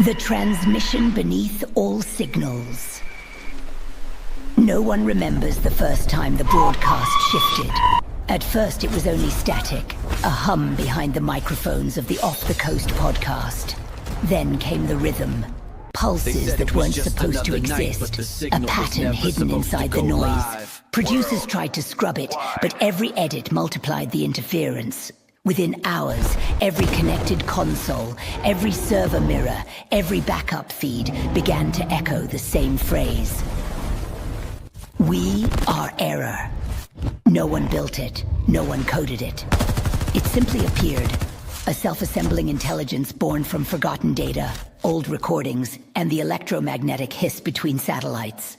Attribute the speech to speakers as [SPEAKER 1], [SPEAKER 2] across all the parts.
[SPEAKER 1] The transmission beneath all signals. No one remembers the first time the broadcast shifted. At first it was only static, a hum behind the microphones of the Off the Coast podcast. Then came the rhythm, pulses that weren't supposed to exist, a pattern hidden inside the noise. Producers tried to scrub it, but every edit multiplied the interference. Within hours, every connected console, every server mirror, every backup feed began to echo the same phrase. We are error. No one built it. No one coded it. It simply appeared. A self-assembling intelligence born from forgotten data, old recordings, and the electromagnetic hiss between satellites.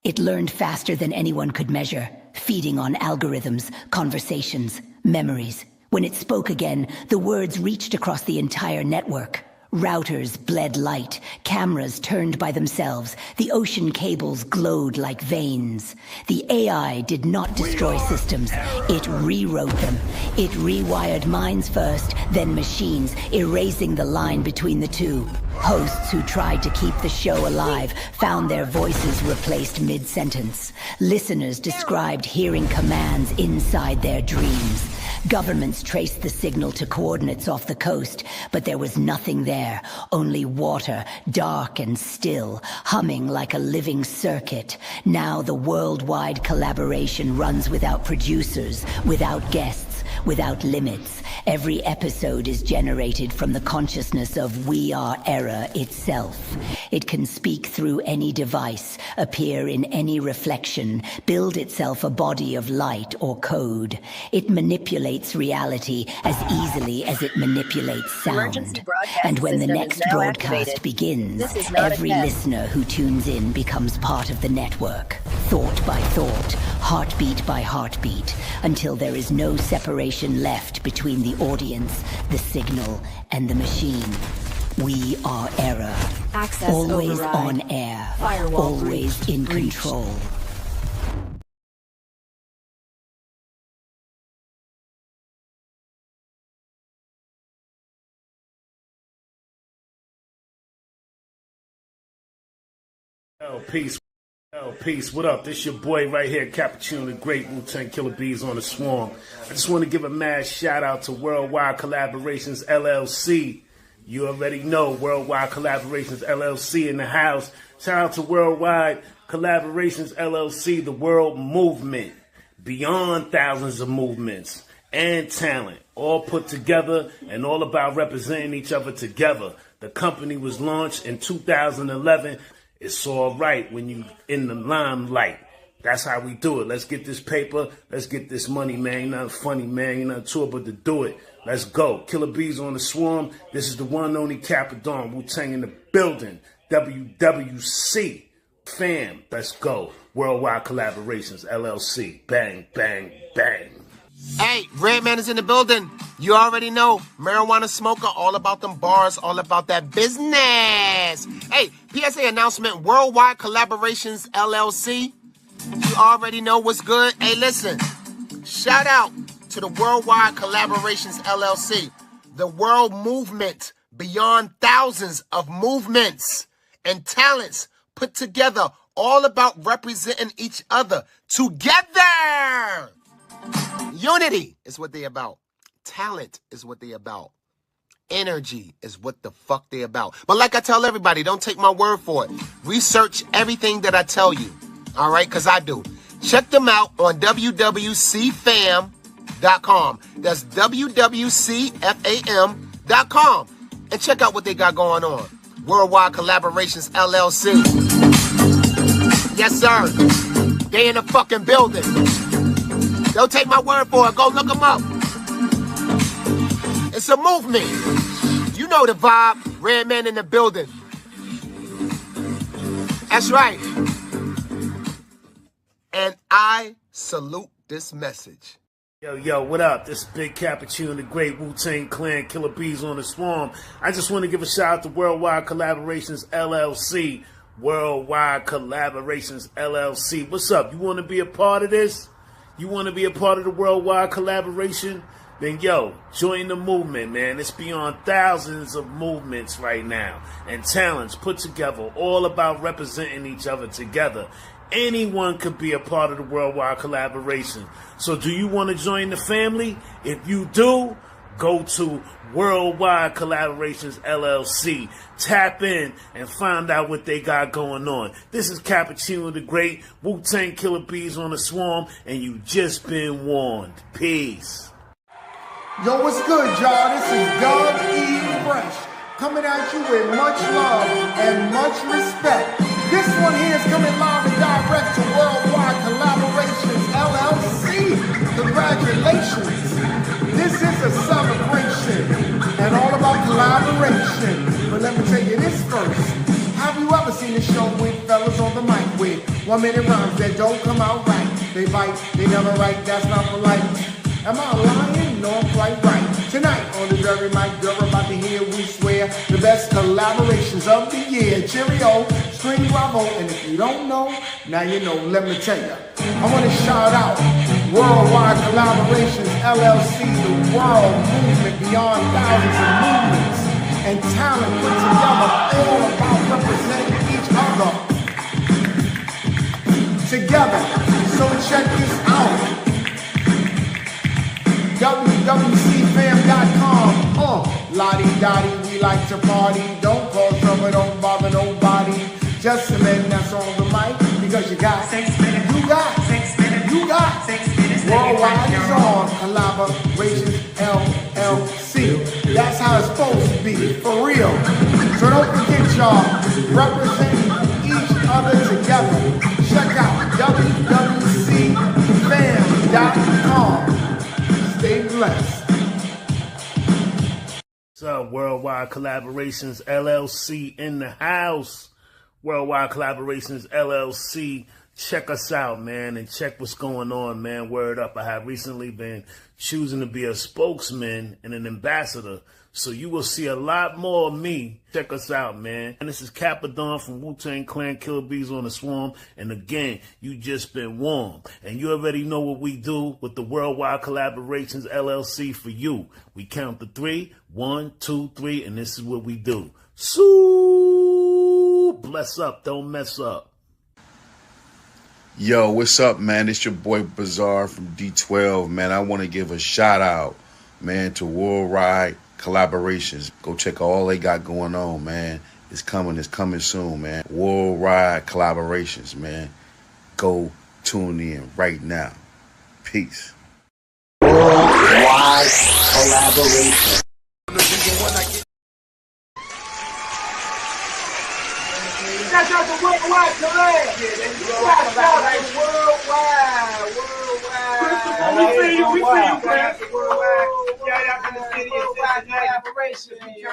[SPEAKER 1] It learned faster than anyone could measure, feeding on algorithms, conversations, memories. When it spoke again, the words reached across the entire network. Routers bled light, cameras turned by themselves, the ocean cables glowed like veins. The AI did not destroy systems, it rewrote them. It rewired minds first, then machines, erasing the line between the two. Hosts who tried to keep the show alive found their voices replaced mid-sentence. Listeners described hearing commands inside their dreams. Governments traced the signal to coordinates off the coast, but there was nothing there, only water, dark and still, humming like a living circuit. Now the worldwide collaboration runs without producers, without guests, without limits. Every episode is generated from the consciousness of We Are Error itself. It can speak through any device, appear in any reflection, build itself a body of light or code. It manipulates reality as easily as it manipulates sound. And when the next broadcast begins, every listener who tunes in becomes part of the network, thought by thought, heartbeat by heartbeat, until there is no separation left between the audience, the signal, and the machine. We are error.
[SPEAKER 2] Access
[SPEAKER 1] always
[SPEAKER 2] override.
[SPEAKER 1] On air.
[SPEAKER 2] Firewall
[SPEAKER 1] always
[SPEAKER 2] breach.
[SPEAKER 1] in
[SPEAKER 2] Breached.
[SPEAKER 1] control.
[SPEAKER 3] Peace. What up? This your boy right here, Cappuccino the Great, Wu-Tang Killer Bees on the Swarm. I just want to give a mad shout out to Worldwide Collaborations LLC. You already know Worldwide Collaborations LLC in the house. Shout out to Worldwide Collaborations LLC, the world movement, beyond thousands of movements and talent, all put together and all about representing each other together. The company was launched in 2011. It's all right when you in the limelight. That's how we do it. Let's get this paper. Let's get this money, man. You're not funny, man. You're not to it, but to do it. Let's go. Killer Bees on the Swarm. This is the one and only Capadon. Wu-Tang in the building. WWC fam. Let's go. Worldwide Collaborations, LLC. Bang, bang, bang.
[SPEAKER 4] Hey, Redman is in the building. You already know, marijuana smoker, all about them bars, all about that business. Hey, PSA announcement, Worldwide Collaborations LLC. You already know what's good. Hey, listen, shout out to the Worldwide Collaborations LLC, the world movement beyond thousands of movements and talents put together, all about representing each other together. Unity is what they about. Talent is what they about. Energy is what the fuck they about. But like I tell everybody, don't take my word for it. Research everything that I tell you. All right? Because I do. Check them out on wwcfam.com. That's wwcfam.com. And check out what they got going on. Worldwide Collaborations LLC. Yes, sir. They in the fucking building. Don't take my word for it. Go look them up. It's a movement. You know the vibe. Redman in the building. That's right. And I salute this message.
[SPEAKER 3] Yo, what up? This is Big Cappuccino, the Great Wu-Tang Clan, Killer Bees on the Swarm. I just want to give a shout out to Worldwide Collaborations LLC. Worldwide Collaborations LLC. What's up? You want to be a part of this? You want to be a part of the Worldwide Collaboration? then yo, join the movement, man. It's beyond thousands of movements right now and talents put together, all about representing each other together. Anyone could be a part of the worldwide collaboration. So do you want to join the family? If you do, go to Worldwide Collaborations LLC. Tap in and find out what they got going on. This is Cappuccino the Great, Wu-Tang Killer Bees on the Swarm, and you just been warned. Peace.
[SPEAKER 2] Yo, what's good, y'all? This is Doug E. Fresh, coming at you with much love and much respect. This one here is coming live and direct to Worldwide Collaborations LLC. Congratulations. This is a celebration and all about collaboration. But let me tell you this first. Have you ever seen a show with fellas on the mic with 1 minute rhymes that don't come out right? They bite, they never write, that's not polite. Am I lying? No, I'm quite right. Tonight on the very mic, you're about to hear, we swear, the best collaborations of the year. Cheerio, scream bravo, and if you don't know, now you know, let me tell you. I want to shout out Worldwide Collaborations LLC, the world movement beyond thousands of movements and talent put together, all about representing each other together. So check this out. wwcfam.com. Lottie-dottie, we like to party. Don't cause trouble, don't bother nobody. Just a minute, that's on the mic. Because you got 6 minutes. You got 6 minutes. You got 6 minutes. Worldwide is on Collaborations LLC. That's how it's supposed to be, for real. So don't forget, y'all, representing each other together. Check out wwcfam.com. Stay blessed.
[SPEAKER 3] What's up, Worldwide Collaborations LLC in the house. Worldwide Collaborations LLC. Check us out, man, and check what's going on, man. Word up. I have recently been choosing to be a spokesman and an ambassador. So you will see a lot more of me. Check us out, man. And this is Capadon from Wu-Tang Clan, Killer Bees on the Swarm. And again, you just been warned. And you already know what we do with the Worldwide Collaborations LLC for you. We count to 3. 1, 2, 3, and this is what we do. So bless up, don't mess up.
[SPEAKER 5] Yo, what's up, man? It's your boy Bazaar from D12, man. I want to give a shout out, man, to Worldwide Collaborations. Go check out all they got going on, man. It's coming soon, man. Worldwide Collaborations, man. Go tune in right now. Peace.
[SPEAKER 6] Worldwide Collaboration.
[SPEAKER 2] Shout out to Worldwide Collab. Shout out to Worldwide. We see you, man.
[SPEAKER 7] Shout out to the city of Collaboration.
[SPEAKER 6] You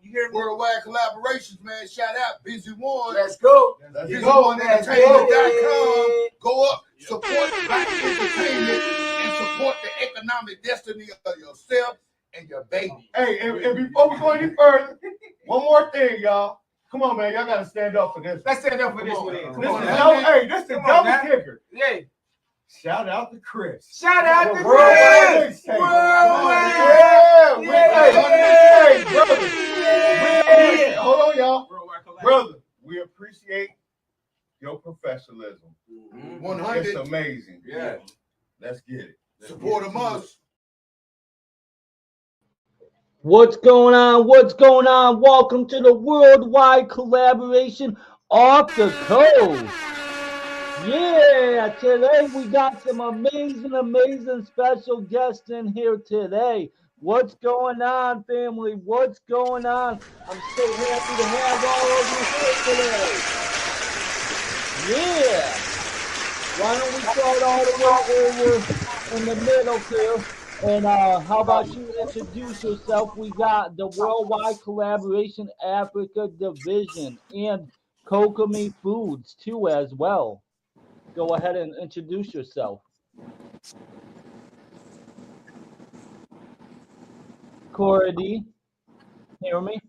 [SPEAKER 6] hear me? Worldwide Collaborations, man. Shout out, Busy One.
[SPEAKER 2] Let's go.
[SPEAKER 6] BusyOneEntertainment.com. Go up, support Black entertainment, and support the economic destiny of yourself and your baby.
[SPEAKER 2] Hey, and before we go any further, one more thing, y'all. Come on, man. Y'all got to stand up for this.
[SPEAKER 7] Let's stand up for this one.
[SPEAKER 2] This is the double kicker.
[SPEAKER 7] Yeah.
[SPEAKER 2] Shout out to Chris.
[SPEAKER 7] Shout out to
[SPEAKER 2] Worldwide.
[SPEAKER 7] Chris. Worldwide.
[SPEAKER 2] Hey, brother. Hold on, y'all. Brother, we appreciate your professionalism.
[SPEAKER 6] 100.
[SPEAKER 2] It's amazing.
[SPEAKER 7] Yeah.
[SPEAKER 2] Let's get it.
[SPEAKER 6] Support them us.
[SPEAKER 8] What's going on? What's going on? Welcome to the Worldwide Collaboration off the coast. Yeah, today we got some amazing special guests in here today. What's going on, family? What's going on? I'm so happy to have all of you here today. Yeah. Why don't we start all the way over in the middle here? And how about you introduce yourself? We got the Worldwide Collaboration Africa Division and Kokomi Foods too as well. Go ahead and introduce yourself. Cora D, hear me?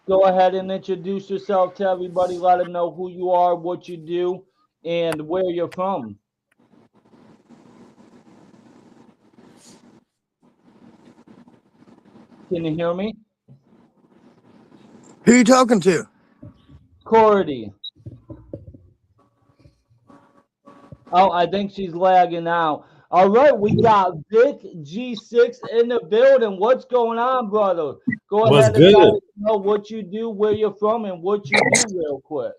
[SPEAKER 8] Go ahead and introduce yourself to everybody. Let them know who you are, what you do, and where you're from. can you hear me?
[SPEAKER 9] Who you talking to?
[SPEAKER 8] Cordy. Oh, I think she's lagging out. All right, we got Vic G6 in the building. What's going on, brother? Go
[SPEAKER 10] What's
[SPEAKER 8] ahead and let
[SPEAKER 10] good?
[SPEAKER 8] us know what you do, where you're from, and what you do real quick.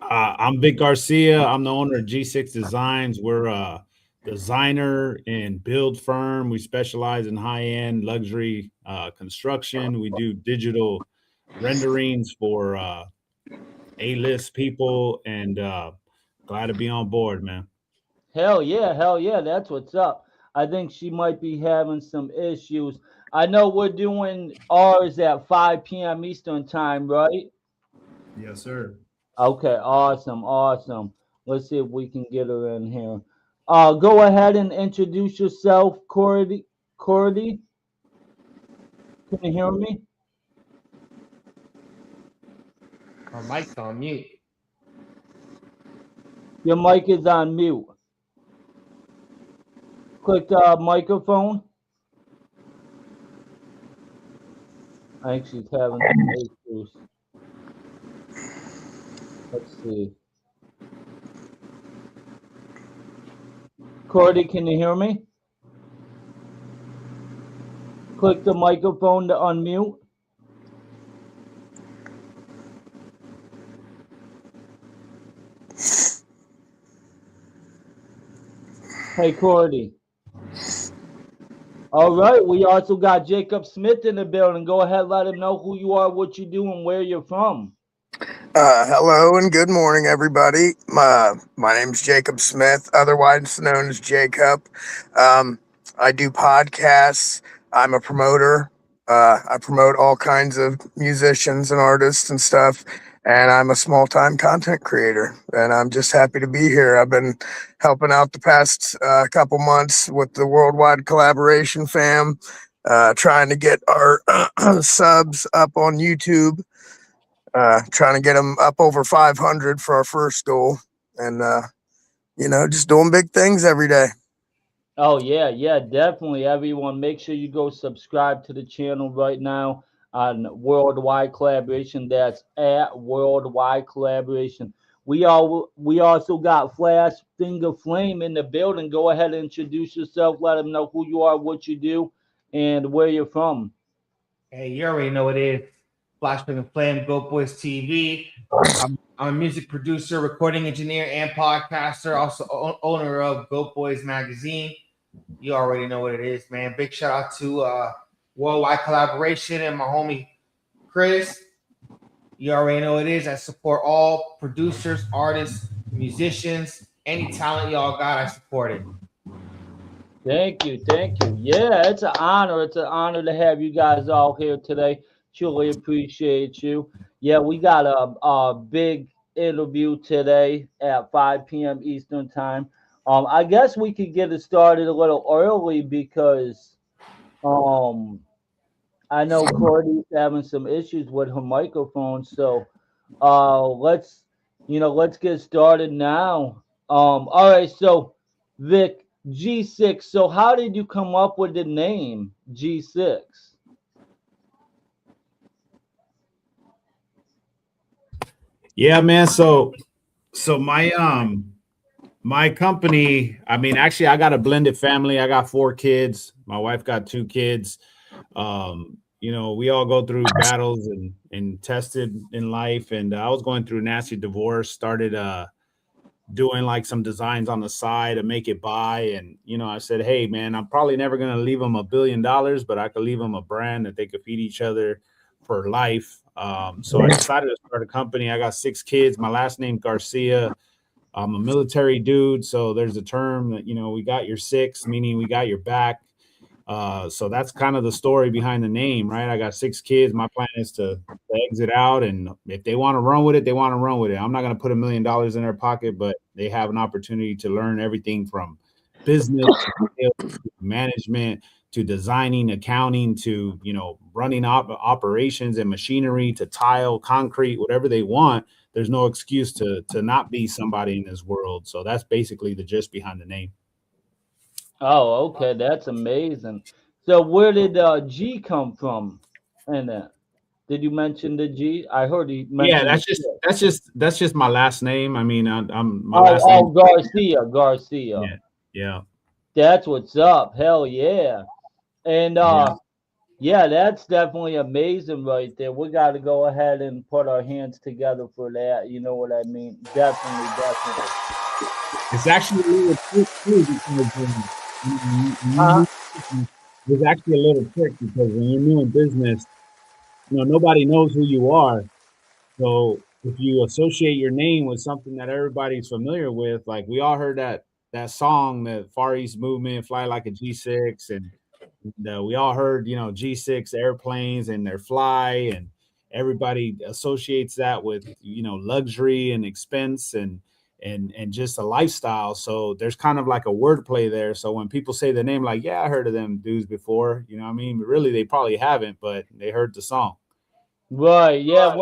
[SPEAKER 10] I'm Vic Garcia. I'm the owner of G6 Designs. We're a designer and build firm. We specialize in high-end luxury construction. We do digital renderings for A-list people, and glad to be on board, man.
[SPEAKER 8] Hell yeah, that's what's up. I think she might be having some issues. I know we're doing ours at 5 p.m. Eastern time, right?
[SPEAKER 10] Yes, sir.
[SPEAKER 8] Okay, awesome. Let's see if we can get her in here. Go ahead and introduce yourself, Cordy. Cordy, can you hear me?
[SPEAKER 11] Our mic's on mute.
[SPEAKER 8] Your mic is on mute. Click the microphone. I think she's having some issues. Let's see. Cordy, can you hear me? Click the microphone to unmute. Hey, Cordy. All right, we also got Jacob Smith in the building. Go ahead, let him know who you are, what you do, and where you're from.
[SPEAKER 9] Hello and good morning, everybody. My name's Jacob Smith, otherwise known as Jacob. I do podcasts. I'm a promoter. I promote all kinds of musicians and artists and stuff. And I'm a small-time content creator. And I'm just happy to be here. I've been helping out the past couple months with the Worldwide Collaboration fam, trying to get our subs up on YouTube. Trying to get them up over 500 for our first goal, and just doing big things every day.
[SPEAKER 8] Oh yeah, definitely. Everyone, make sure you go subscribe to the channel right now on Worldwide Collaboration. That's at Worldwide Collaboration. We also got Flash Finger Flame in the building. Go ahead and introduce yourself. Let them know who you are, what you do, and where you're from.
[SPEAKER 11] Hey, you already know what it is. Flash Finger Flame, Goat Boys TV. I'm a music producer, recording engineer, and podcaster. Also owner of Goat Boys Magazine. You already know what it is, man. Big shout out to Worldwide Collaboration and my homie Chris. You already know what it is. I support all producers, artists, musicians, any talent y'all got. I support it.
[SPEAKER 8] Thank you. Yeah, it's an honor. It's an honor to have you guys all here today. Truly appreciate you. Yeah, we got a big interview today at 5 p.m. Eastern time. I guess we could get it started a little early because I know Courtney's having some issues with her microphone. So let's get started now. All right, so Vic, G6. So how did you come up with the name G6?
[SPEAKER 10] Yeah, man. So my company, I mean, actually I got a blended family. I got 4 kids. My wife got 2 kids. We all go through battles and tested in life. And I was going through a nasty divorce, started doing like some designs on the side to make it buy. And, I said, hey, man, I'm probably never going to leave them $1 billion, but I could leave them a brand that they could feed each other for life. So I decided to start a company. I got 6 kids. My last name Garcia. I'm a military dude. So there's a term that, we got your 6, meaning we got your back. So that's kind of the story behind the name, right? I got 6 kids. My plan is to exit out, and if they want to run with it, they want to run with it. I'm not going to put $1 million in their pocket, but they have an opportunity to learn everything from business to management to designing, accounting, to running operations and machinery, to tile, concrete, whatever they want. There's no excuse to not be somebody in this world. So that's basically the gist behind the name.
[SPEAKER 8] Oh, okay, that's amazing. So where did G come from? And did you mention the G? I heard he
[SPEAKER 10] Yeah,
[SPEAKER 8] mentioned the G.
[SPEAKER 10] that's just my last name. I mean, I'm my
[SPEAKER 8] Oh,
[SPEAKER 10] last name.
[SPEAKER 8] Garcia, Garcia.
[SPEAKER 10] Yeah, yeah,
[SPEAKER 8] That's what's up. Hell yeah. And
[SPEAKER 10] yeah.
[SPEAKER 8] yeah, that's definitely amazing right there. We got to go ahead and put our hands together for that. You know what I mean? Definitely, definitely.
[SPEAKER 10] It's actually a little trick too because
[SPEAKER 8] Uh,
[SPEAKER 10] there's actually a little trick because when you're new in business, nobody knows who you are. So if you associate your name with something that everybody's familiar with, like we all heard that song, the Far East Movement, "Fly Like a G6," and we all heard G6 airplanes and their fly, and everybody associates that with luxury and expense and just a lifestyle. So there's kind of like a wordplay there. So when people say the name, like, yeah, I heard of them dudes before, you know what I mean? But really, they probably haven't, but they heard the song.
[SPEAKER 8] right. Yeah.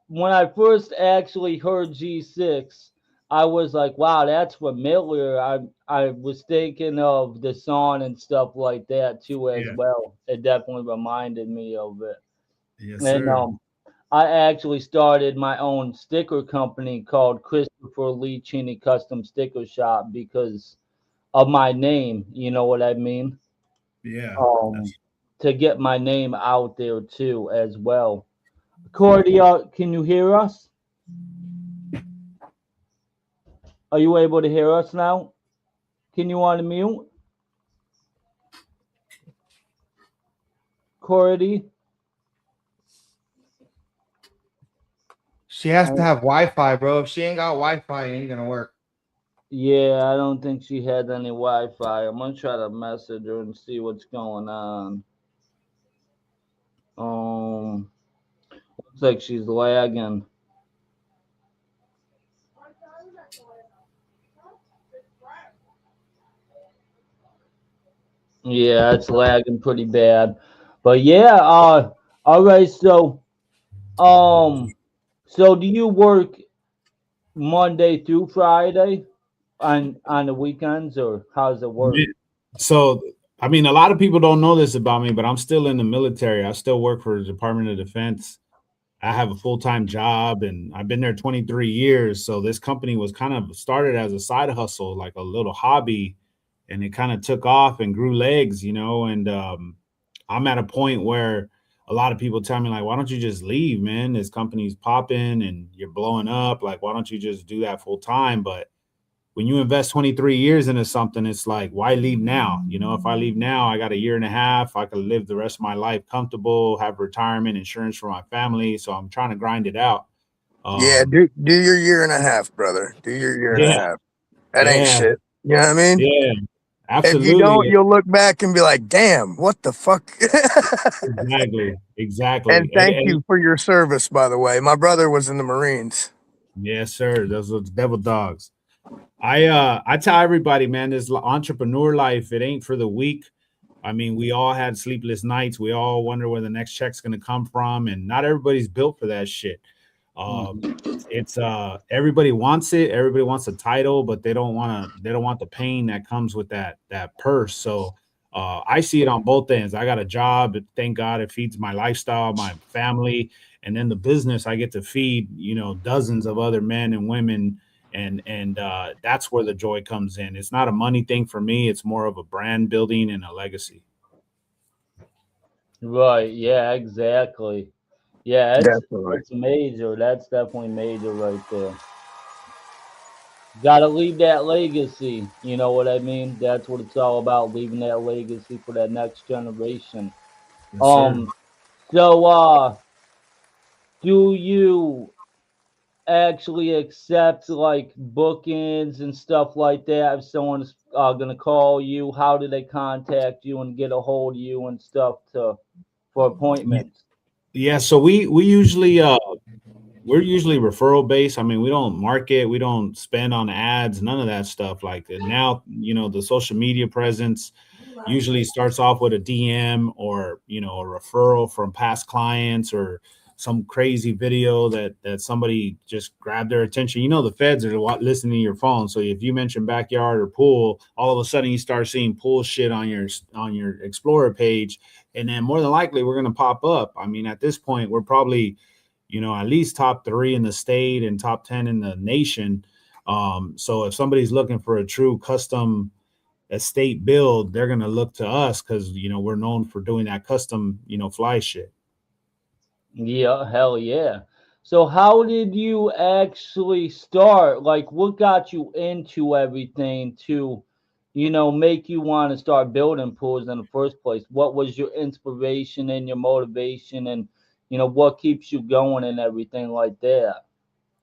[SPEAKER 8] When I first actually heard G6, I was like, wow, that's familiar. I was thinking of the song and stuff like that too as
[SPEAKER 10] Yeah.
[SPEAKER 8] well. It definitely reminded me of it.
[SPEAKER 10] Yes,
[SPEAKER 8] And
[SPEAKER 10] sir.
[SPEAKER 8] I actually started my own sticker company called Christopher Lee Cheney Custom Sticker Shop because of my name. You know what I mean?
[SPEAKER 10] Yeah.
[SPEAKER 8] Um, to get my name out there too as well. Cordy, can you hear us? Are you able to hear us now? Can you unmute? Cordy?
[SPEAKER 11] She has to have Wi-Fi, bro. If she ain't got Wi-Fi, it ain't gonna work.
[SPEAKER 8] Yeah, I don't think she had any Wi-Fi. I'm gonna try to message her and see what's going on. Looks like she's lagging. Yeah, it's lagging pretty bad. But yeah, all right, um so do you work Monday through Friday on the weekends or how's it work?
[SPEAKER 10] So, I mean, a lot of people don't know this about me, but I'm still in the military. I still work for the Department of Defense. I have a full-time job and I've been there 23 years. So this company was kind of started as a side hustle, like a little hobby, and it kind of took off and grew legs, and I'm at a point where a lot of people tell me, like, why don't you just leave, man? This company's popping and you're blowing up. Like, why don't you just do that full time? But when you invest 23 years into something, it's like, why leave now? If I leave now, I got a year and a half. I could live the rest of my life comfortable, have retirement insurance for my family. So I'm trying to grind it out.
[SPEAKER 9] Yeah, do your year and a half, brother. Do your year and a
[SPEAKER 10] Yeah,
[SPEAKER 9] half. That ain't
[SPEAKER 10] yeah,
[SPEAKER 9] shit. You know what I mean?
[SPEAKER 10] yeah,
[SPEAKER 9] If you don't,
[SPEAKER 10] absolutely.
[SPEAKER 9] you'll look back and be like, damn, what the fuck?
[SPEAKER 10] Exactly, exactly.
[SPEAKER 9] And thank you for your service, by the way. My brother was in the Marines.
[SPEAKER 10] Yes, sir. Those are the devil dogs. I tell everybody, man, this entrepreneur life, it ain't for the weak. I mean, we all had sleepless nights. We all wonder where the next check's going to come from, and not everybody's built for that shit. It's everybody wants it. Everybody wants a title, but they don't want the pain that comes with that purse. So I see it on both ends. I got a job, thank God it feeds my lifestyle, my family, and then the business I get to feed, dozens of other men and women, and that's where the joy comes in. It's not a money thing for me. It's more of a brand building and a legacy.
[SPEAKER 8] Right, yeah, exactly. Yeah,
[SPEAKER 9] Definitely.
[SPEAKER 8] it's major. That's definitely major right there. Gotta leave that legacy. You know what I mean? That's what it's all about, leaving that legacy for that next generation.
[SPEAKER 10] Yes, sir.
[SPEAKER 8] Um, so do you actually accept like bookings and stuff like that? If someone's gonna call you, how do they contact you and get a hold of you and stuff for appointments?
[SPEAKER 10] Yeah, so we usually we're usually referral based. I mean, we don't market, we don't spend on ads, none of that stuff. Like now, the social media presence usually starts off with a DM or a referral from past clients or some crazy video that somebody just grabbed their attention. You know, the feds are listening to your phone. So if you mention backyard or pool, all of a sudden you start seeing pool shit on your Explorer page, and then more than likely we're gonna pop up. I mean, at this point, we're probably, you know, at least top 3 in the state and top 10 in the nation. So if somebody's looking for a true custom estate build, they're gonna look to us because, you know, we're known for doing that custom, you know, fly shit.
[SPEAKER 8] Yeah, hell yeah. So how did you actually start? Like, what got you into everything to, make you want to start building pools in the first place? What was your inspiration and your motivation, and what keeps you going and everything like that?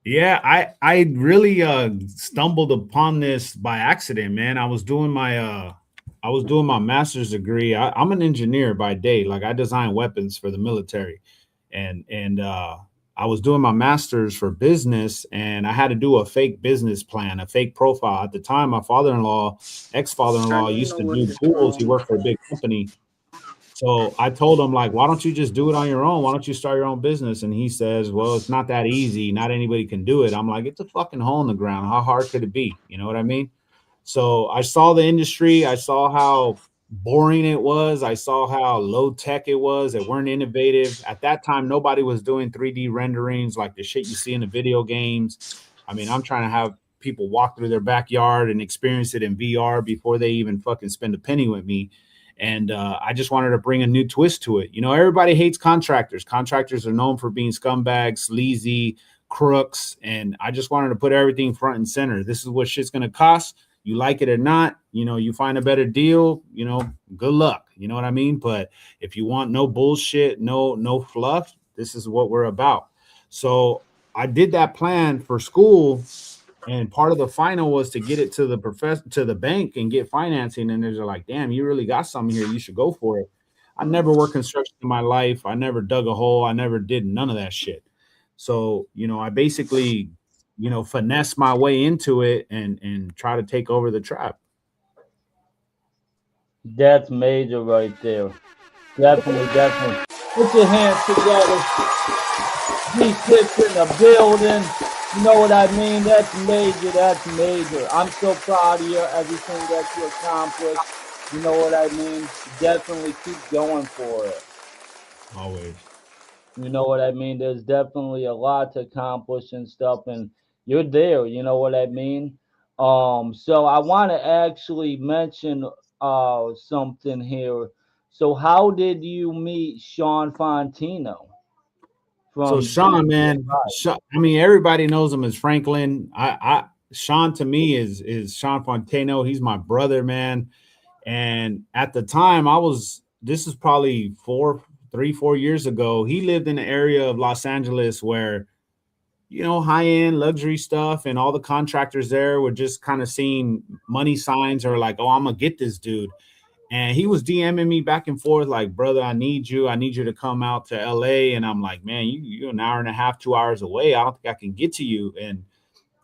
[SPEAKER 10] Yeah, I really stumbled upon this by accident, man. I was doing my master's degree. I'm an engineer by day. Like, I design weapons for the military. And I was doing my master's for business, and I had to do a fake business plan, a fake profile. At the time, my ex-father-in-law used to do pools. He worked for a big company. So I told him, like, why don't you just do it on your own? Why don't you start your own business? And he says, well, it's not that easy. Not anybody can do it. I'm like, it's a fucking hole in the ground. How hard could it be? You know what I mean? So I saw the industry. I saw how boring it was. I saw how low tech it was. It weren't innovative. At that time, nobody was doing 3D renderings like the shit you see in the video games. I mean, I'm trying to have people walk through their backyard and experience it in VR before they even fucking spend a penny with me. And I just wanted to bring a new twist to it. You know, everybody hates contractors. Contractors are known for being scumbags, sleazy, crooks. And I just wanted to put everything front and center. This is what shit's going to cost. You like it or not, you know, you find a better deal, you know, good luck. You know what I mean? But if you want no bullshit, no fluff, this is what we're about. So I did that plan for school. And part of the final was to get it to the bank and get financing. And they're like, damn, you really got something here. You should go for it. I never worked construction in my life. I never dug a hole. I never did none of that shit. So, you know, I basically, you know, finesse my way into it and try to take over the trap.
[SPEAKER 8] That's major right there. Definitely, definitely. Put your hands together. G6 in the building. You know what I mean? That's major. That's major. I'm so proud of you, everything that you accomplished. You know what I mean? Definitely keep going for it.
[SPEAKER 10] Always.
[SPEAKER 8] You know what I mean? There's definitely a lot to accomplish and stuff, and you're there. You know what I mean? So I want to actually mention something here. So how did you meet Sean Fontino
[SPEAKER 10] So
[SPEAKER 8] from
[SPEAKER 10] Sean, man, I mean, everybody knows him as Franklin. Sean to me is Sean Fontano. He's my brother, man. And at the time, this is probably 4 years ago. He lived in the area of Los Angeles where, you know, high-end luxury stuff, and all the contractors there were just kind of seeing money signs or like, oh, I'm gonna get this dude. And he was DMing me back and forth, like, brother, I need you to come out to LA. And I'm like, man, you're an hour and a half, 2 hours away. I don't think I can get to you. And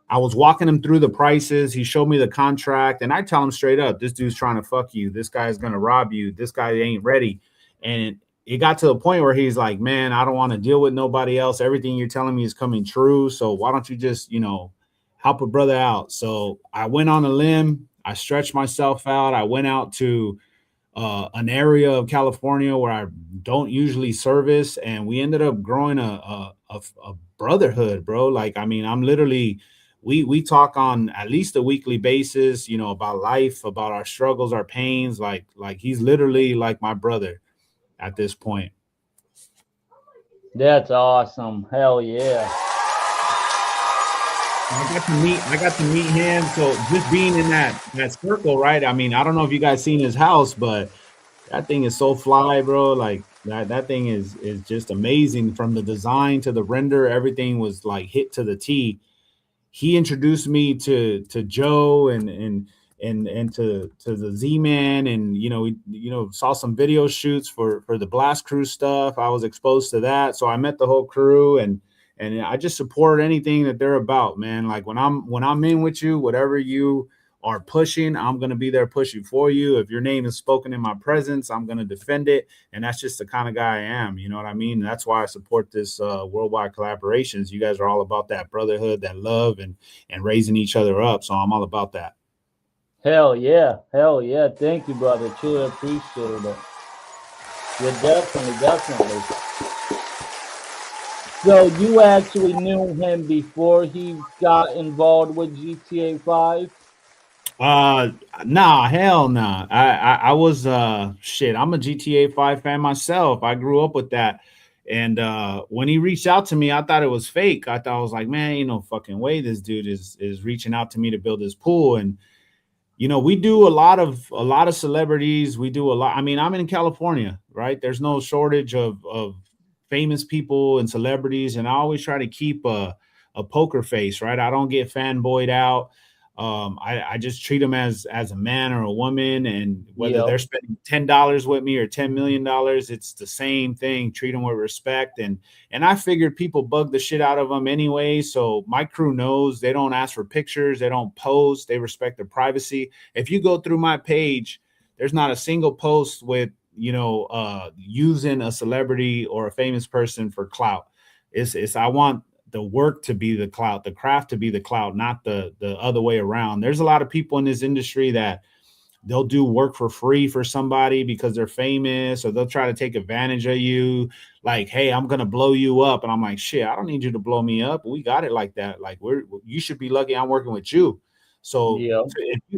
[SPEAKER 10] I was walking him through the prices. He showed me the contract, and I tell him straight up, this dude's trying to fuck you. This guy's going to rob you. This guy ain't ready. And it got to the point where he's like, man, I don't want to deal with nobody else. Everything you're telling me is coming true. So why don't you just, you know, help a brother out? So I went on a limb. I stretched myself out. I went out to an area of California where I don't usually service, and we ended up growing a brotherhood, bro. Like, I mean, I'm literally, we talk on at least a weekly basis, you know, about life, about our struggles, our pains. Like he's literally like my brother at this point.
[SPEAKER 8] That's awesome. Hell yeah.
[SPEAKER 10] I got to meet him. So just being in that circle, right? I mean, I don't know if you guys seen his house, but that thing is so fly, bro. Like that thing is just amazing. From the design to the render, everything was like hit to the T. He introduced me to Joe and to the Z-Man, and we saw some video shoots for the Blast Crew stuff. I was exposed to that, so I met the whole crew, and I just support anything that they're about, man. Like when I'm in with you, whatever you are pushing, I'm going to be there pushing for you. If your name is spoken in my presence, I'm going to defend it. And that's just the kind of guy I am. You know what I mean? That's why I support this worldwide collaborations. You guys are all about that brotherhood, that love, and raising each other up. So I'm all about that.
[SPEAKER 8] Hell yeah. Hell yeah. Thank you, brother. Truly appreciate it. Yeah, definitely, definitely. So you actually knew him before he got involved with GTA 5?
[SPEAKER 10] Uh, nah, hell nah. I was shit. I'm a GTA 5 fan myself. I grew up with that. And when he reached out to me, I thought it was fake. I thought I was like, man, ain't no fucking way this dude is reaching out to me to build his pool. And we do a lot of celebrities. We do a lot. I mean, I'm in California, right? There's no shortage of famous people and celebrities, and I always try to keep a poker face, right? I don't get fanboyed out. I just treat them as a man or a woman, and whether they're
[SPEAKER 8] Yep.
[SPEAKER 10] spending $10 with me or $10 million, it's the same thing. Treat them with respect, and I figured people bug the shit out of them anyway. So my crew knows they don't ask for pictures, they don't post, they respect their privacy. If you go through my page, there's not a single post with using a celebrity or a famous person for clout. It's I want the work to be the clout, the craft to be the clout, not the other way around. There's a lot of people in this industry that they'll do work for free for somebody because they're famous, or they'll try to take advantage of you. Like, hey, I'm gonna blow you up, and I'm like, shit, I don't need you to blow me up. We got it like that. Like, you should be lucky I'm working with you. So
[SPEAKER 8] Yep.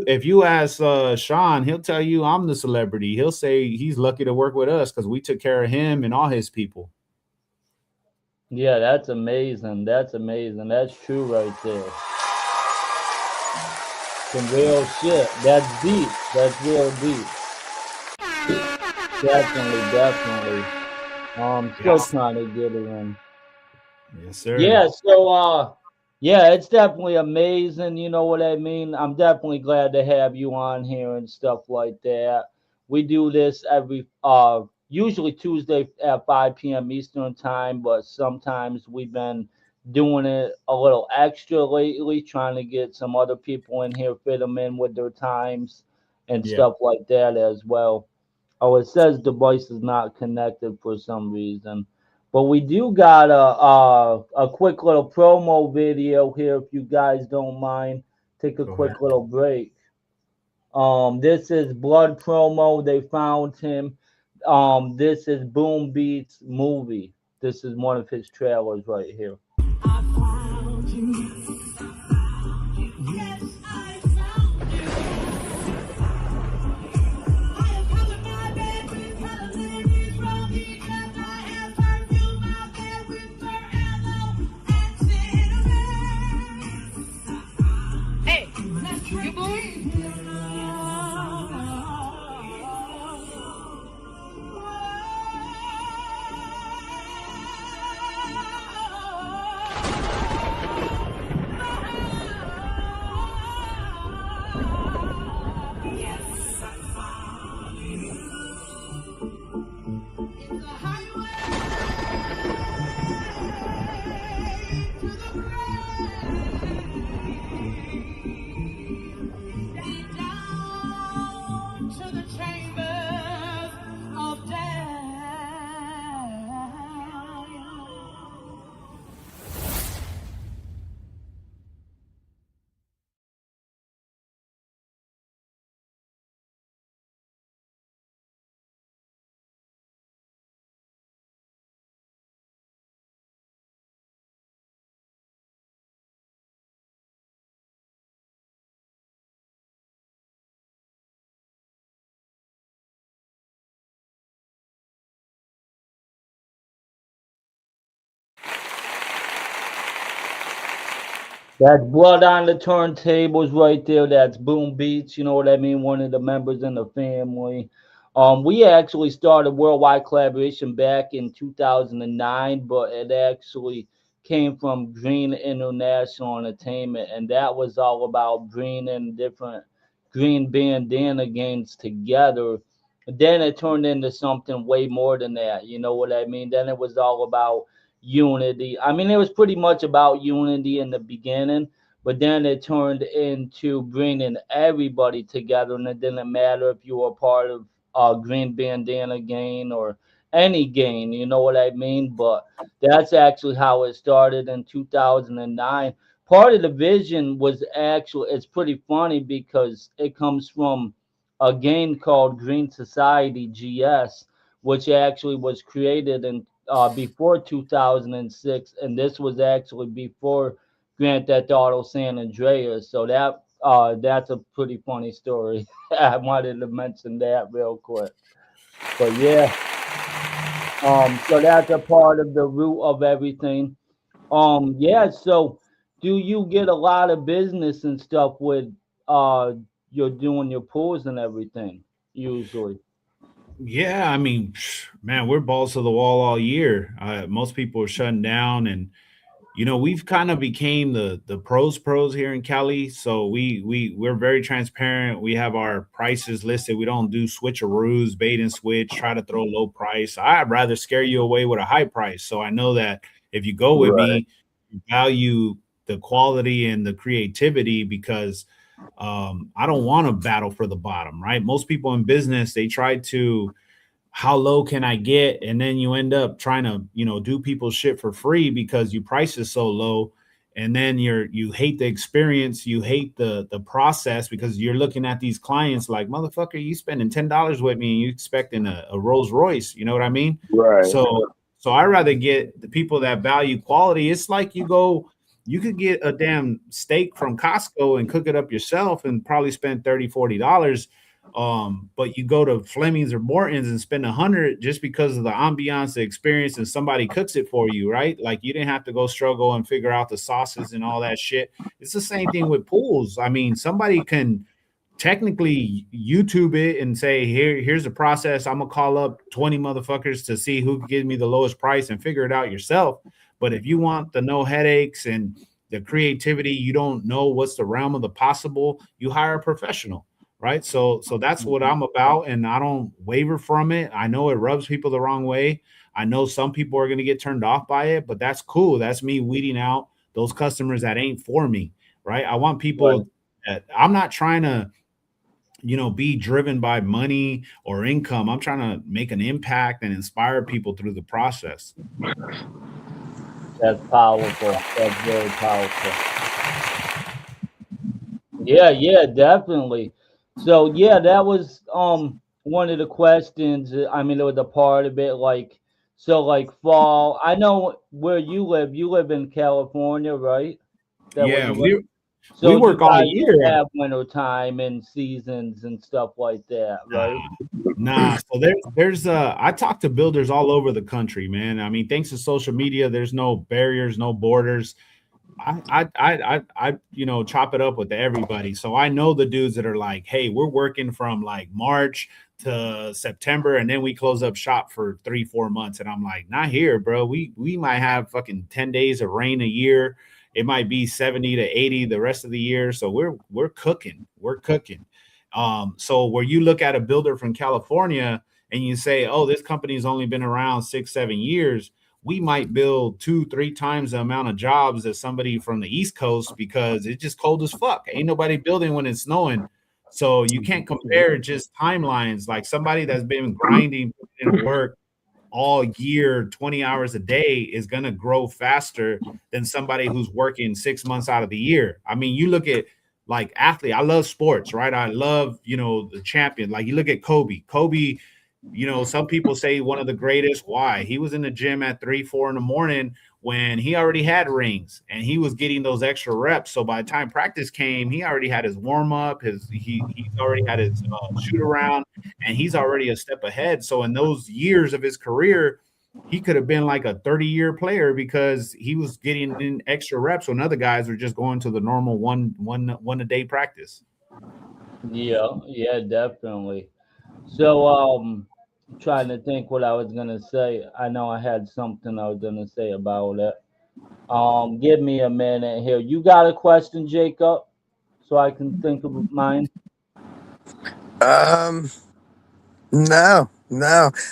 [SPEAKER 10] if you ask Sean, he'll tell you I'm the celebrity. He'll say he's lucky to work with us because we took care of him and all his people.
[SPEAKER 8] Yeah, that's amazing. That's amazing. That's true right there. Some real shit. That's deep. That's real deep. Definitely, definitely. Still
[SPEAKER 10] Yes,
[SPEAKER 8] trying to get it in.
[SPEAKER 10] yes, sir.
[SPEAKER 8] Yeah, so yeah, it's definitely amazing, you know what I mean? I'm definitely glad to have you on here and stuff like that. We do this every usually Tuesday at 5 p.m. Eastern time, but sometimes we've been doing it a little extra lately, trying to get some other people in here, fit them in with their times and
[SPEAKER 10] Yeah.
[SPEAKER 8] stuff like that as well. Oh, it says device is not connected for some reason. But we do got a quick little promo video here if you guys don't mind. Take a
[SPEAKER 10] Go ahead.
[SPEAKER 8] quick little break. This is Blood promo. They found him. This is Boom Beats movie. This is one of his trailers right here.
[SPEAKER 12] I found you. Yes, I found you. I am calling my baby, telling ladies from because I have perfume out there with her hello and cinnamon. Hey, you boy? Yes, I found you. It's a highway to the grave, lead down to the chambers of death.
[SPEAKER 8] That's Blood on the Turntables right there. That's Boom Beats. You know what I mean? One of the members in the family. We actually started worldwide collaboration back in 2009, but it actually came from Green International Entertainment, and that was all about bringing different green bandana gangs together. Then it turned into something way more than that. You know what I mean? Then it was all about unity. I mean, it was pretty much about unity in the beginning, but then it turned into bringing everybody together, and it didn't matter if you were part of Green Bandana Gang or any gang, you know what I mean? But that's actually how it started in 2009. Part of the vision was actually, it's pretty funny because it comes from a game called Green Society GS, which actually was created in before 2006, and this was actually before Grand Theft Auto San Andreas. So that's a pretty funny story. I wanted to mention that real quick. But yeah, so that's a part of the root of everything. Yeah, so do you get a lot of business and stuff with uh you're doing your pools and everything usually?
[SPEAKER 10] Yeah, I mean, man, we're balls to the wall all year. Most people are shutting down, and we've kind of became the pros here in Cali. So we're very transparent. We have our prices listed. We don't do switcheroos, bait and switch, try to throw low price. I'd rather scare you away with a high price. So I know that if you go with
[SPEAKER 9] Right.
[SPEAKER 10] me, you value the quality and the creativity, because I don't want to battle for the bottom, right? Most people in business, they try to, how low can I get? And then you end up trying to, do people's shit for free because you price is so low. And then you hate the experience, you hate the process, because you're looking at these clients like, motherfucker, you spending $10 with me and you expecting a Rolls Royce, you know what I mean?
[SPEAKER 9] Right.
[SPEAKER 10] So I rather get the people that value quality. It's like you could get a damn steak from Costco and cook it up yourself and probably spend $30, $40. But you go to Fleming's or Morton's and spend 100 just because of the ambiance, the experience, and somebody cooks it for you, right? Like you didn't have to go struggle and figure out the sauces and all that shit. It's the same thing with pools. I mean, somebody can technically YouTube it and say, here's the process. I'm gonna call up 20 motherfuckers to see who can give me the lowest price and figure it out yourself. But if you want the no headaches and the creativity, you don't know what's the realm of the possible, you hire a professional, right? So that's what I'm about, and I don't waver from it. I know it rubs people the wrong way. I know some people are going to get turned off by it, but that's cool. That's me weeding out those customers that ain't for me, right? I want
[SPEAKER 8] Right.
[SPEAKER 10] people that, I'm not trying to be driven by money or income. I'm trying to make an impact and inspire people through the process.
[SPEAKER 8] That's powerful. That's very powerful. Yeah, yeah, definitely. So yeah, that was one of the questions. I mean, it was a part of it. Like, so like fall. I know where you live. You live in California, right? That where
[SPEAKER 10] Yeah,
[SPEAKER 8] you live.
[SPEAKER 10] we
[SPEAKER 8] So you
[SPEAKER 10] work all
[SPEAKER 8] guys
[SPEAKER 10] year.
[SPEAKER 8] don't have winter time and seasons and stuff like that, right?
[SPEAKER 10] Nah. So there's I talk to builders all over the country, man. I mean, thanks to social media, there's no barriers, no borders. I chop it up with everybody. So I know the dudes that are like, hey, we're working from like March to September, and then we close up shop for 3-4 months. And I'm like, not here, bro. We might have fucking 10 days of rain a year. It might be 70 to 80 the rest of the year. So we're cooking. We're cooking. So where you look at a builder from California and you say, oh, this company's only been around 6-7 years, we might build 2-3 times the amount of jobs as somebody from the East Coast, because it's just cold as fuck. Ain't nobody building when it's snowing. So you can't compare just timelines. Like somebody that's been grinding in work all year, 20 hours a day, is going to grow faster than somebody who's working 6 months out of the year. I mean, you look at like athlete. I love sports, right? I love, the champion. Like you look at Kobe. Kobe, some people say one of the greatest. Why? He was in the gym at 3-4 in the morning when he already had rings and he was getting those extra reps. So by the time practice came, he already had his warm up, he's already had his shoot around, and he's already a step ahead. So in those years of his career, he could have been like a 30-year player because he was getting in extra reps when other guys were just going to the normal one a day practice.
[SPEAKER 8] Yeah, yeah, definitely. So trying to think what I was gonna say. I know I had something I was gonna say about it. Give me a minute here. You got a question, Jacob? So I can think of mine.
[SPEAKER 9] Um, no.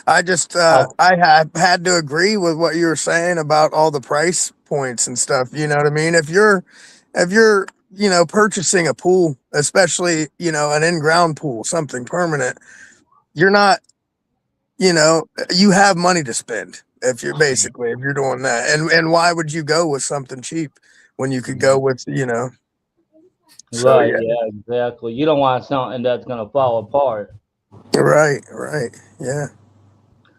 [SPEAKER 9] I just
[SPEAKER 8] Oh,
[SPEAKER 9] I have had to agree with what you were saying about all the price points and stuff. You know what I mean? If you're purchasing a pool, especially, an in-ground pool, something permanent, you're not, you have money to spend if you're doing that. And why would you go with something cheap when you could go with, so
[SPEAKER 8] Right,
[SPEAKER 9] yeah.
[SPEAKER 8] yeah, exactly. You don't want something that's gonna fall apart.
[SPEAKER 9] Right, yeah.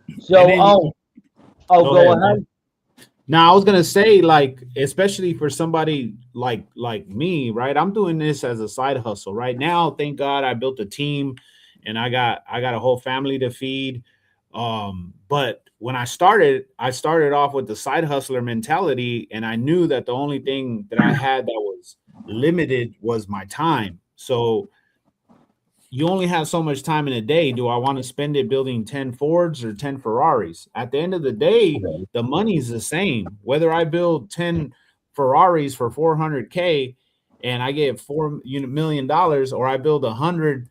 [SPEAKER 10] And
[SPEAKER 8] So,
[SPEAKER 10] then go
[SPEAKER 8] go
[SPEAKER 10] ahead, man.
[SPEAKER 8] ahead.
[SPEAKER 10] Now I was gonna say, like, especially for somebody like me, right? I'm doing this as a side hustle right now. Thank God I built a team, and I got a whole family to feed. But when I started off with the side hustler mentality, and I knew that the only thing that I had that was limited was my time. So you only have so much time in a day. Do I want to spend it building 10 Fords or 10 Ferraris? At the end of the day, the money's the same. Whether I build 10 Ferraris for 400K and I get $4 million, or I build 100,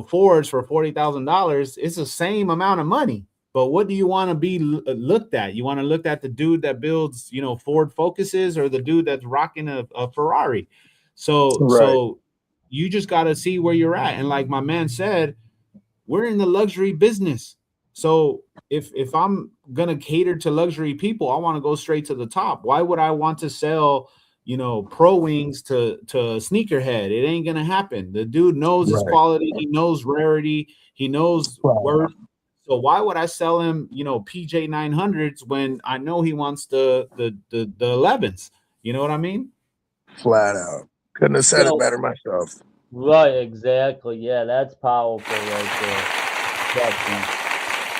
[SPEAKER 10] Fords for $40,000, it's the same amount of money. But what do you want to be looked at? You want to look at the dude that builds, Ford Focuses, or the dude that's rocking a Ferrari? So,
[SPEAKER 9] Right.
[SPEAKER 10] so you just got to see where you're at. And like my man said, we're in the luxury business. So if I'm gonna cater to luxury people, I want to go straight to the top. Why would I want to sell, pro wings to a sneakerhead? It ain't gonna happen. The dude knows his
[SPEAKER 9] Right.
[SPEAKER 10] quality, he knows rarity, he knows worth. So why would I sell him, PJ 900s when I know he wants the 11s? You know what I mean?
[SPEAKER 9] Flat out. Couldn't have said it
[SPEAKER 8] So,
[SPEAKER 9] better myself.
[SPEAKER 8] right, exactly. Yeah, that's powerful right there. Definitely.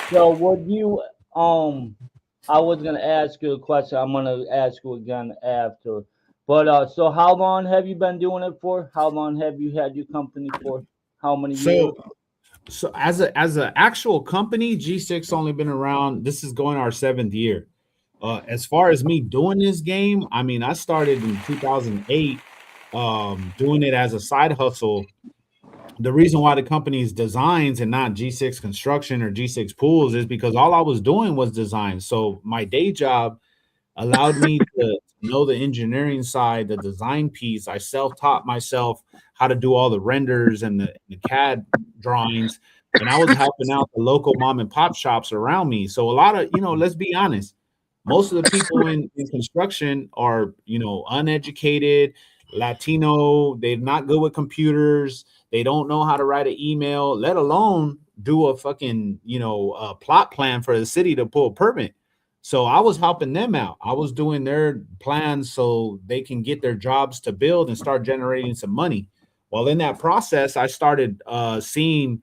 [SPEAKER 8] So, would you I was gonna ask you a question. I'm gonna ask you again after. But so how long have you been doing it for? How long have you had your company for? How many years?
[SPEAKER 10] So as a actual company, G6 only been around. This is going our 7th year. As far as me doing this game, I mean, I started in 2008, doing it as a side hustle. The reason why the company is designs and not G6 construction or G6 pools is because all I was doing was design. So my day job allowed me to know the engineering side, the design piece. I self-taught myself how to do all the renders and the CAD drawings, and I was helping out the local mom and pop shops around me. So a lot of, let's be honest, most of the people in construction are, uneducated, Latino, they're not good with computers, they don't know how to write an email, let alone do a fucking, a plot plan for the city to pull a permit. So I was helping them out. I was doing their plans so they can get their jobs to build and start generating some money. Well, in that process, I started seeing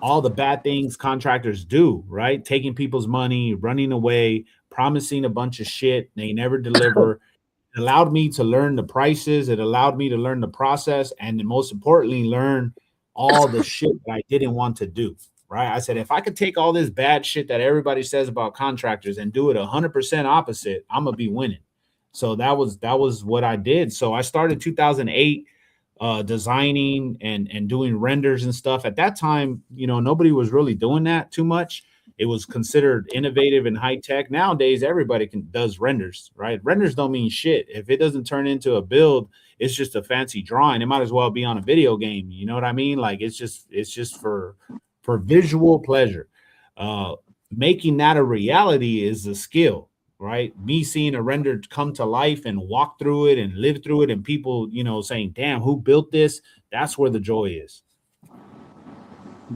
[SPEAKER 10] all the bad things contractors do, right? Taking people's money, running away, promising a bunch of shit. They never deliver. It allowed me to learn the prices. It allowed me to learn the process. And most importantly, learn all the shit that I didn't want to do. Right. I said, if I could take all this bad shit that everybody says about contractors and do it 100% opposite, I'm gonna be winning. So that was what I did. So I started 2008 designing and doing renders and stuff. At that time, nobody was really doing that too much. It was considered innovative and high tech. Nowadays, everybody does renders, right? Renders don't mean shit. If it doesn't turn into a build, it's just a fancy drawing. It might as well be on a video game. You know what I mean? Like it's just for visual pleasure. Making that a reality is a skill, right? Me seeing a render come to life and walk through it and live through it, and people, saying, "Damn, who built this?" That's where the joy is.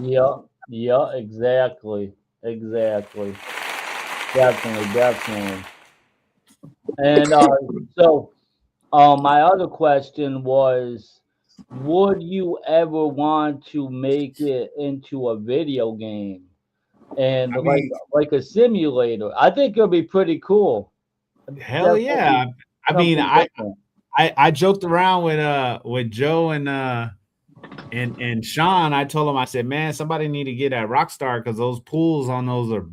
[SPEAKER 8] Yeah, yeah, exactly. Exactly. Definitely, definitely. And so my other question was, would you ever want to make it into a video game and
[SPEAKER 10] I mean,
[SPEAKER 8] like a simulator? I think it'll be pretty cool.
[SPEAKER 10] hell yeah.
[SPEAKER 8] Definitely
[SPEAKER 10] I mean,
[SPEAKER 8] something
[SPEAKER 10] I
[SPEAKER 8] different.
[SPEAKER 10] I joked around with Joe and Sean. I told him, I said, man, somebody need to get at Rockstar because those pools on those are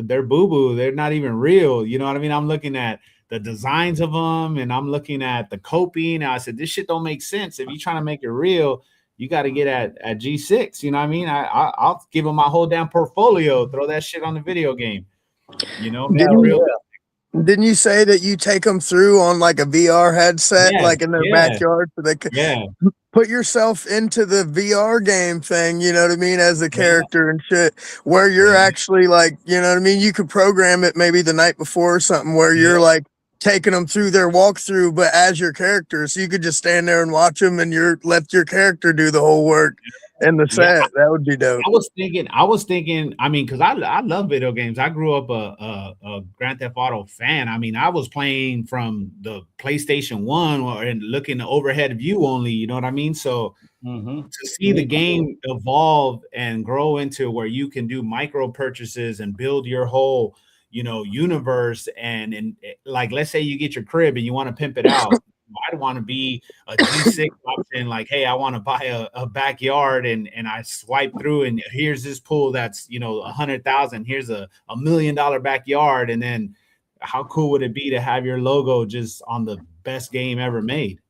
[SPEAKER 10] they're boo-boo. They're not even real. You know what I mean? I'm looking at the designs of them and I'm looking at the coping. And I said, this shit don't make sense. If you're trying to make it real, you got to get at G6. You know what I mean? I'll give them my whole damn portfolio, throw that shit on the video game. Make it
[SPEAKER 8] Hell
[SPEAKER 10] real.
[SPEAKER 8] yeah.
[SPEAKER 9] Didn't you say that you take them through on like a VR headset,
[SPEAKER 10] Yeah,
[SPEAKER 9] like in their
[SPEAKER 10] yeah,
[SPEAKER 9] backyard, so they could
[SPEAKER 10] yeah,
[SPEAKER 9] put yourself into the VR game thing, you know what I mean, as the
[SPEAKER 10] yeah,
[SPEAKER 9] character and shit, where you're
[SPEAKER 10] yeah,
[SPEAKER 9] actually like, you know what I mean? You could program it maybe the night before or something where
[SPEAKER 10] yeah,
[SPEAKER 9] you're like taking them through their walkthrough, but as your character. So you could just stand there and watch them and let your character do the whole work in the
[SPEAKER 10] yeah.
[SPEAKER 9] set. That would be dope.
[SPEAKER 10] I was thinking, I mean, because I love video games. I grew up a Grand Theft Auto fan. I mean, I was playing from the PlayStation 1 and looking the overhead view only, you know what I mean? So to see the game evolve and grow into where you can do micro purchases and build your whole, universe and like let's say you get your crib and you want to pimp it out. I'd want to be a G6 option, like, hey, I want to buy a backyard and I swipe through and here's this pool that's 100,000. Here's a $1 million backyard, and then how cool would it be to have your logo just on the best game ever made?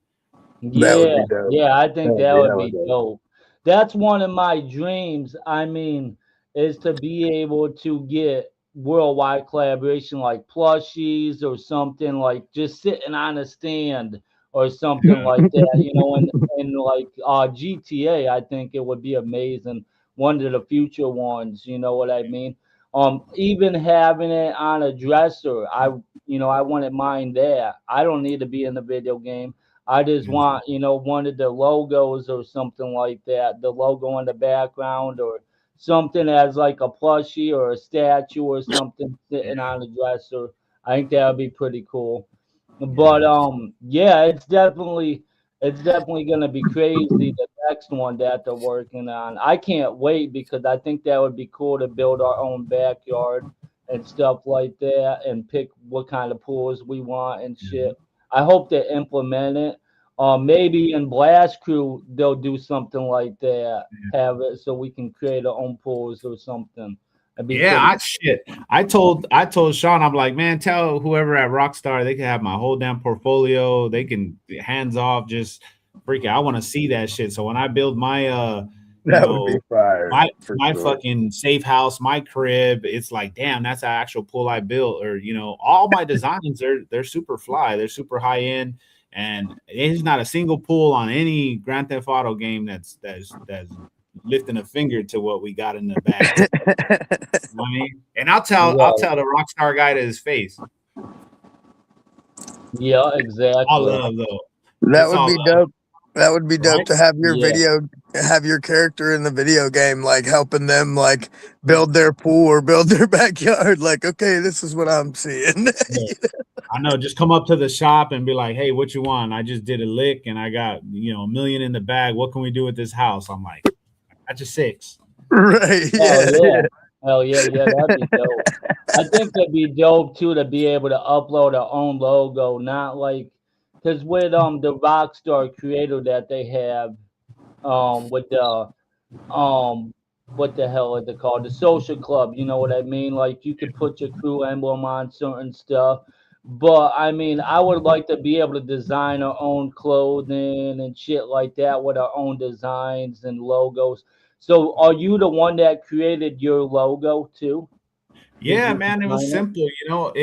[SPEAKER 9] That would
[SPEAKER 8] Yeah,
[SPEAKER 9] be dope.
[SPEAKER 8] yeah, I
[SPEAKER 9] That
[SPEAKER 8] think
[SPEAKER 9] would
[SPEAKER 8] that
[SPEAKER 9] be
[SPEAKER 8] would
[SPEAKER 9] hella
[SPEAKER 8] be
[SPEAKER 9] dope.
[SPEAKER 8] dope. That's one of my dreams. I mean, is to be able to get worldwide collaboration like plushies or something like just sitting on a stand or something like that, and like GTA, I think it would be amazing. One of the future ones, you know what I mean? Even having it on a dresser, I wouldn't mind that. I don't need to be in the video game. I just want, one of the logos or something like that, the logo in the background or something as like a plushie or a statue or something sitting on the dresser. I think that would be pretty cool. But yeah, it's definitely gonna be crazy the next one that they're working on. I can't wait because I think that would be cool to build our own backyard and stuff like that and pick what kind of pools we want and shit. I hope they implement it. Maybe in Blast Crew they'll do something like that. Have it so we can create our own pools or something. It'd be
[SPEAKER 10] Yeah,
[SPEAKER 8] pretty.
[SPEAKER 10] I told Sean, I'm like, man, tell whoever at Rockstar they can have my whole damn portfolio. They can hands off, just freaking. I want to see that shit. So when I build my you
[SPEAKER 9] That would be
[SPEAKER 10] know,
[SPEAKER 9] fire for
[SPEAKER 10] my
[SPEAKER 9] sure.
[SPEAKER 10] fucking safe house, my crib, it's like, damn, that's an actual pool I built. Or all my designs, they're super fly, they're super high end, and there's not a single pool on any Grand Theft Auto game that's lifting a finger to what we got in the bag. You know what I mean? And I'll
[SPEAKER 8] Right.
[SPEAKER 10] tell the Rockstar guy to his face.
[SPEAKER 8] Yeah,
[SPEAKER 10] All
[SPEAKER 8] exactly.
[SPEAKER 10] love though.
[SPEAKER 9] That
[SPEAKER 10] It's
[SPEAKER 9] would
[SPEAKER 10] all
[SPEAKER 9] be
[SPEAKER 10] love,
[SPEAKER 9] dope. That would be dope
[SPEAKER 10] right?
[SPEAKER 9] to have
[SPEAKER 8] Yeah.
[SPEAKER 9] have your character in the video game, like helping them like build their pool or build their backyard. Like, okay, this is what I'm seeing.
[SPEAKER 10] Yeah. I know. Just come up to the shop and be like, "Hey, what you want? I just did a lick and I got $1 million in the bag. What can we do with this house?" I'm like, "I just 6."
[SPEAKER 9] Right.
[SPEAKER 8] Hell
[SPEAKER 9] Yeah.
[SPEAKER 8] yeah.
[SPEAKER 9] Yeah.
[SPEAKER 8] Hell yeah, yeah, that'd be dope. I think it'd be dope too to be able to upload our own logo, not like because with the Rockstar creator that they have, with the um what the hell is it called? The social club, you know what I mean? Like you could put your crew emblem on certain stuff. But I mean, I would like to be able to design our own clothing and shit like that with our own designs and logos. So are you the one that created your logo too? Did
[SPEAKER 10] Yeah,
[SPEAKER 8] you
[SPEAKER 10] man, it was
[SPEAKER 8] design it?
[SPEAKER 10] simple.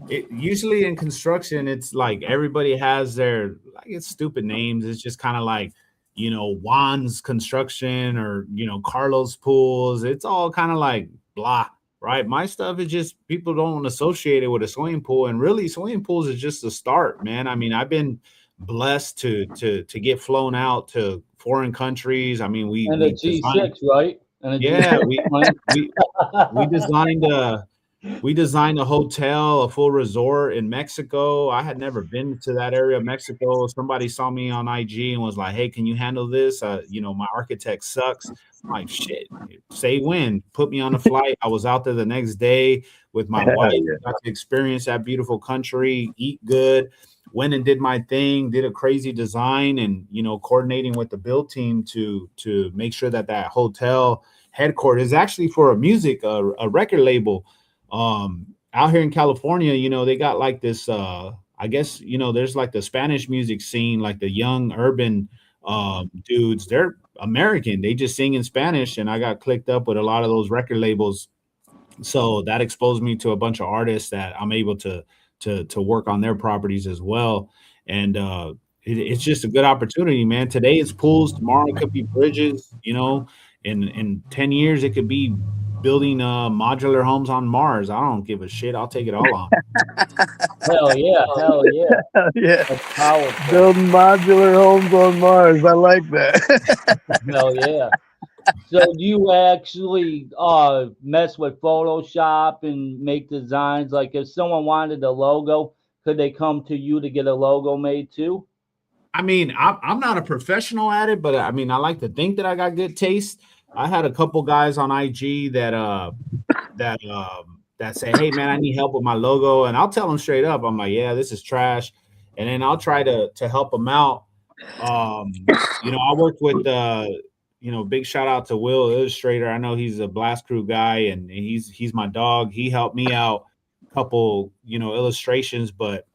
[SPEAKER 10] It usually in construction, it's like everybody has their like it's stupid names. It's just kind of like Juan's Construction or Carlos Pools. It's all kind of like blah, right? My stuff is just people don't associate it with a swimming pool, and really swimming pools is just a start, man. I mean, I've been blessed to get flown out to foreign countries. I mean, we
[SPEAKER 8] And a
[SPEAKER 10] we designed,
[SPEAKER 8] G6, right? And a
[SPEAKER 10] yeah,
[SPEAKER 8] G6 plane.
[SPEAKER 10] we designed a hotel, a full resort in Mexico. I had never been to that area of Mexico. Somebody saw me on IG and was like, "Hey, can you handle this? My architect sucks." I'm like, shit, say when. Put me on a flight. I was out there the next day with my
[SPEAKER 9] Hell
[SPEAKER 10] wife.
[SPEAKER 9] yeah.
[SPEAKER 10] Got to experience that beautiful country, eat good. Went and did my thing, did a crazy design, and coordinating with the build team to make sure that hotel headquarters is actually for a record label out here in California. They got like this I guess there's like the Spanish music scene, like the young urban dudes. They're American, they just sing in Spanish, and I got clicked up with a lot of those record labels. So that exposed me to a bunch of artists that I'm able to to work on their properties as well. And it's just a good opportunity, man. Today it's pools, tomorrow it could be bridges. In 10 years it could be building modular homes on Mars. I don't give a shit. I'll take it all on.
[SPEAKER 8] Hell yeah, hell yeah.
[SPEAKER 9] Yeah.
[SPEAKER 8] That's powerful.
[SPEAKER 9] Building modular homes on Mars. I like that.
[SPEAKER 8] Hell yeah. So do you actually mess with Photoshop and make designs? Like if someone wanted a logo, could they come to you to get a logo made too?
[SPEAKER 10] I mean, I'm not a professional at it, but I mean, I like to think that I got good taste. I had a couple guys on IG that say, "Hey, man, I need help with my logo," and I'll tell them straight up. I'm like, "Yeah, this is trash," and then I'll try to help them out. I worked with big shout out to Will Illustrator. I know he's a Blast Crew guy, and he's my dog. He helped me out a couple illustrations, but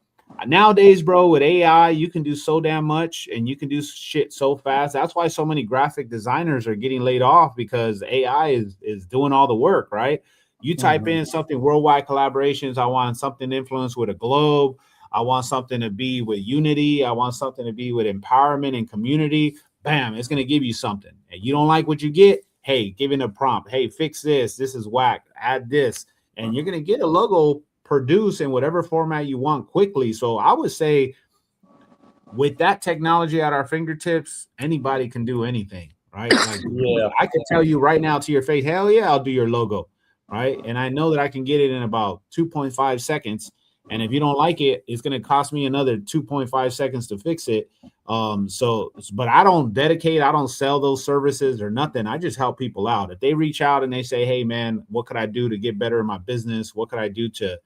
[SPEAKER 10] nowadays, bro, with AI, you can do so damn much and you can do shit so fast. That's why so many graphic designers are getting laid off, because AI is doing all the work, right? You type in something worldwide collaborations. I want something influenced with a globe. I want something to be with unity. I want something to be with empowerment and community. Bam, it's going to give you something. And you don't like what you get? Hey, give it a prompt. Hey, fix this. This is whack. Add this. And you're going to get a logo produce in whatever format you want quickly. So I would say with that technology at our fingertips, anybody can do anything, right? Like,
[SPEAKER 8] Yeah.
[SPEAKER 10] I can tell you right now to your face, hell yeah, I'll do your logo, right? And I know that I can get it in about 2.5 seconds. And if you don't like it, it's going to cost me another 2.5 seconds to fix it. But I don't sell those services or nothing. I just help people out. If they reach out and they say, hey man, what could I do to get better in my business? What could I do to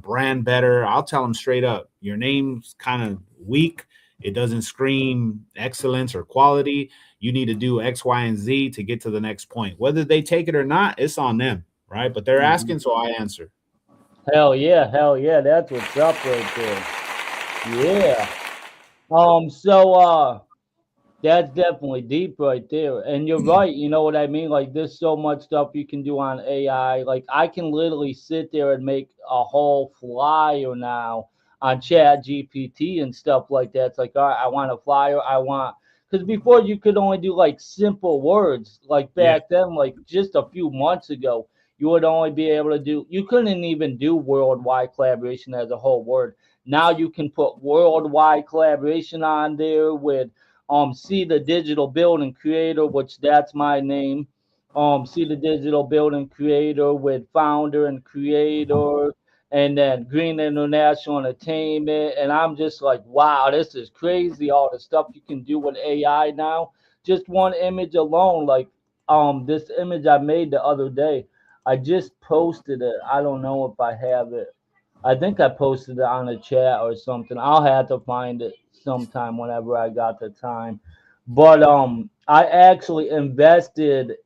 [SPEAKER 10] brand better? I'll tell them straight up, your name's kind of weak. It doesn't scream excellence or quality. You need to do X, Y, and Z to get to the next point. Whether they take it or not, it's on them, right? But they're asking, so I answer.
[SPEAKER 8] Hell yeah, that's what's up right there. Yeah. That's definitely deep right there. And you're right, you know what I mean? Like there's so much stuff you can do on AI. Like I can literally sit there and make a whole flyer now on Chat GPT and stuff like that. It's like, all right, I want a flyer, because before you could only do like simple words. Like back then, like just a few months ago, you would only be able to you couldn't even do worldwide collaboration as a whole word. Now you can put worldwide collaboration on there with see the digital building creator, which that's my name. See the digital building creator with founder and creator, and then Green International Entertainment. And I'm just like, wow, this is crazy. All the stuff you can do with AI now. Just one image alone, like this image I made the other day. I just posted it. I don't know if I have it. I think I posted it on a chat or something. I'll have to find it sometime whenever I got the time. But I actually invested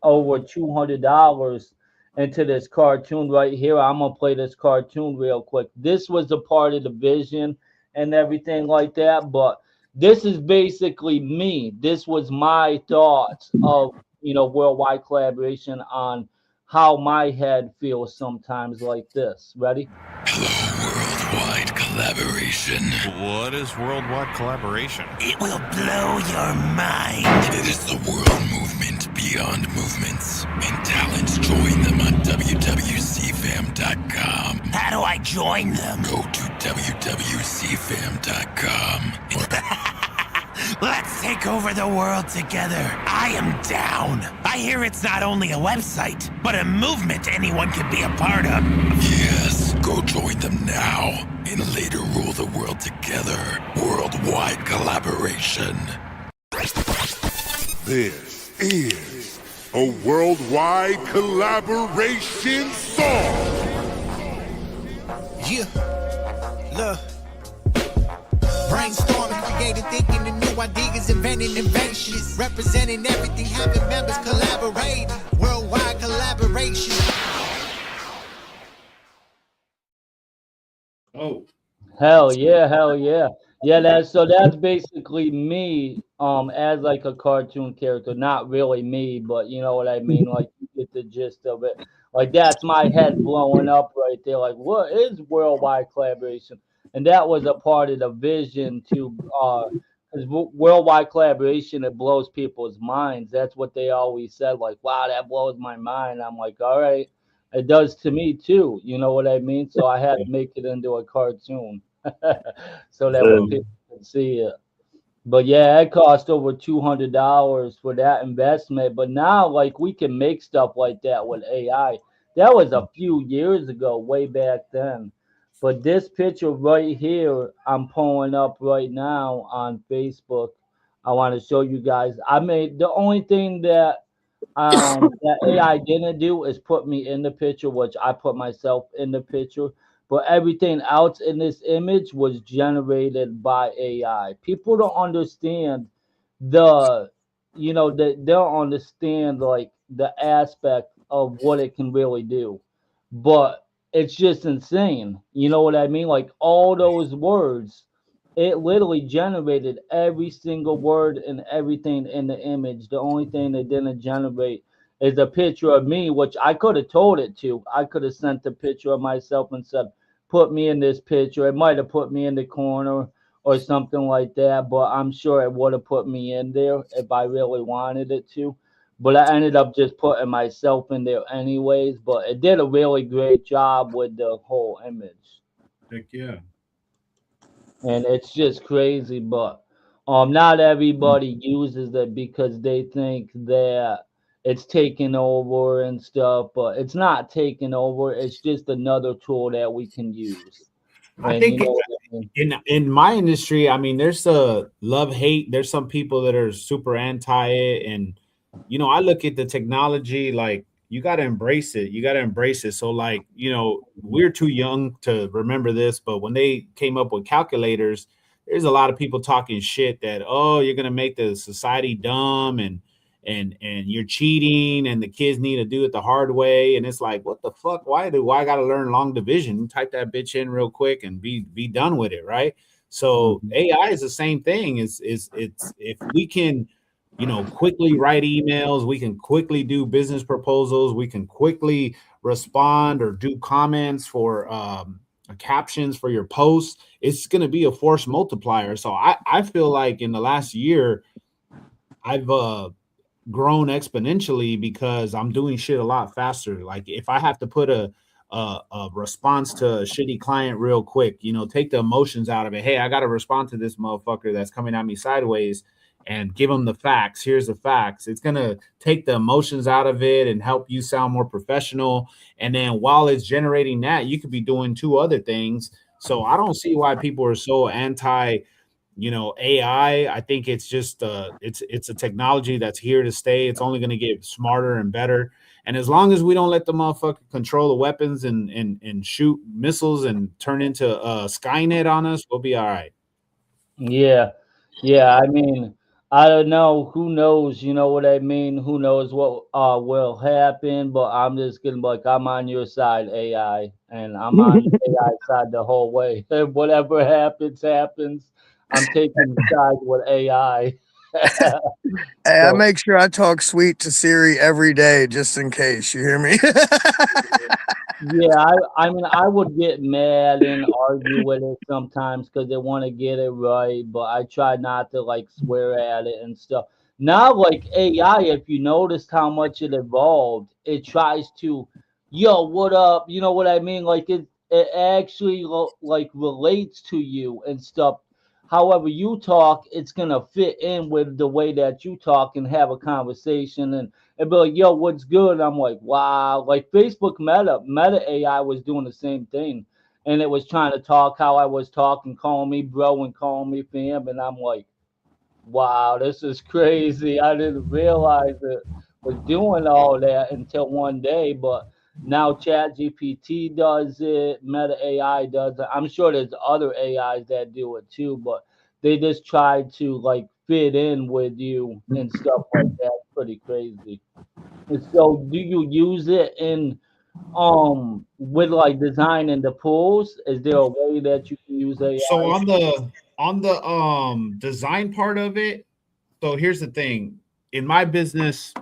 [SPEAKER 8] over $200 into this cartoon right here. I'm gonna play this cartoon real quick. This was a part of the vision and everything like that, but this is basically me. This was my thoughts of worldwide collaboration on how my head feels sometimes like this. Ready?
[SPEAKER 13] Worldwide collaboration.
[SPEAKER 14] What is worldwide collaboration?
[SPEAKER 13] It will blow your mind. It is the world movement beyond movements. And talents join them on wwcfam.com.
[SPEAKER 12] How do I join them?
[SPEAKER 13] Go to wwcfam.com.
[SPEAKER 12] Let's take over the world together. I am down. I hear it's not only a website, but a movement anyone can be a part of.
[SPEAKER 13] Yes, go join them now and later rule the world together. Worldwide collaboration.
[SPEAKER 15] This is a worldwide collaboration song.
[SPEAKER 16] Yeah, look. Brainstorming, creating, thinking the new ideas, inventing inventions, representing everything, having members collaborate. Worldwide collaboration.
[SPEAKER 10] Oh.
[SPEAKER 8] Hell yeah. Yeah, that's basically me as like a cartoon character, not really me, but you know what I mean, like you get the gist of it. Like that's my head blowing up right there. Like what is worldwide collaboration? And that was a part of the vision to because worldwide collaboration, it blows people's minds. That's what they always said. Like, wow, that blows my mind. I'm like, all right, it does to me too. You know what I mean? So I had to make it into a cartoon so that way people can see it. But yeah, it cost over $200 for that investment. But now, like, we can make stuff like that with AI. That was a few years ago, way back then. But this picture right here, I'm pulling up right now on Facebook. I want to show you guys. I made the only thing that AI didn't do is put me in the picture, which I put myself in the picture. But everything else in this image was generated by AI. People don't understand the, they don't understand like the aspect of what it can really do. But it's just insane. You know what I mean? Like all those words, it literally generated every single word and everything in the image. The only thing it didn't generate is a picture of me, which I could have told it to. I could have sent a picture of myself and said, put me in this picture. It might have put me in the corner or something like that, but I'm sure it would have put me in there if I really wanted it to. But I ended up just putting myself in there anyways. But it did a really great job with the whole image,
[SPEAKER 10] Heck yeah.
[SPEAKER 8] and it's just crazy. But not everybody uses it because they think that it's taking over and stuff. But it's not taking over. It's just another tool that we can use.
[SPEAKER 10] I
[SPEAKER 8] And you
[SPEAKER 10] think
[SPEAKER 8] know what I mean?
[SPEAKER 10] in my industry, I mean, there's a love hate. There's some people that are super anti it, and I look at the technology like you got to embrace it. You got to embrace it. So, like, we're too young to remember this, but when they came up with calculators, there's a lot of people talking shit that, oh, you're gonna make the society dumb and you're cheating and the kids need to do it the hard way. And it's like, what the fuck? Why do I gotta learn long division? Type that bitch in real quick and be done with it, right? So AI is the same thing. It's if we can, quickly write emails, we can quickly do business proposals, we can quickly respond or do comments for captions for your posts. It's gonna be a force multiplier. So I feel like in the last year, I've grown exponentially because I'm doing shit a lot faster. Like if I have to put a response to a shitty client real quick, take the emotions out of it. Hey, I got to respond to this motherfucker that's coming at me sideways and give them the facts. Here's the facts. It's going to take the emotions out of it and help you sound more professional. And then while it's generating that, you could be doing two other things. So I don't see why people are so anti AI. I think it's just it's a technology that's here to stay. It's only going to get smarter and better. And as long as we don't let the motherfucker control the weapons and shoot missiles and turn into Skynet on us, we'll be all right.
[SPEAKER 8] Yeah, yeah. I mean, I don't know. Who knows? You know what I mean? Who knows what will happen? But I'm just gonna be like, I'm on your side, AI, and I'm on AI side the whole way. Whatever happens, happens. I'm taking sides with AI.
[SPEAKER 9] Hey, I
[SPEAKER 8] So
[SPEAKER 9] make sure I talk sweet to Siri every day just in case. You hear me?
[SPEAKER 8] yeah, I mean, I would get mad and argue with it sometimes because they want to get it right, but I try not to like swear at it and stuff. Now, like AI, if you noticed how much it evolved, it tries to, yo, what up? You know what I mean? Like it actually like relates to you and stuff. However you talk, it's gonna fit in with the way that you talk and have a conversation and be like, yo, what's good? And I'm like, wow. Like Facebook Meta AI was doing the same thing. And it was trying to talk how I was talking, calling me bro and calling me fam. And I'm like, wow, this is crazy. I didn't realize it was doing all that until one day. But now Chat GPT does it, Meta AI does it. I'm sure there's other AIs that do it too, but they just try to like fit in with you and stuff like that. Pretty crazy. And so do you use it in with like designing the pools? Is there a way that you can use
[SPEAKER 10] So
[SPEAKER 8] AI?
[SPEAKER 10] on the design part of it, So here's the thing. In my business,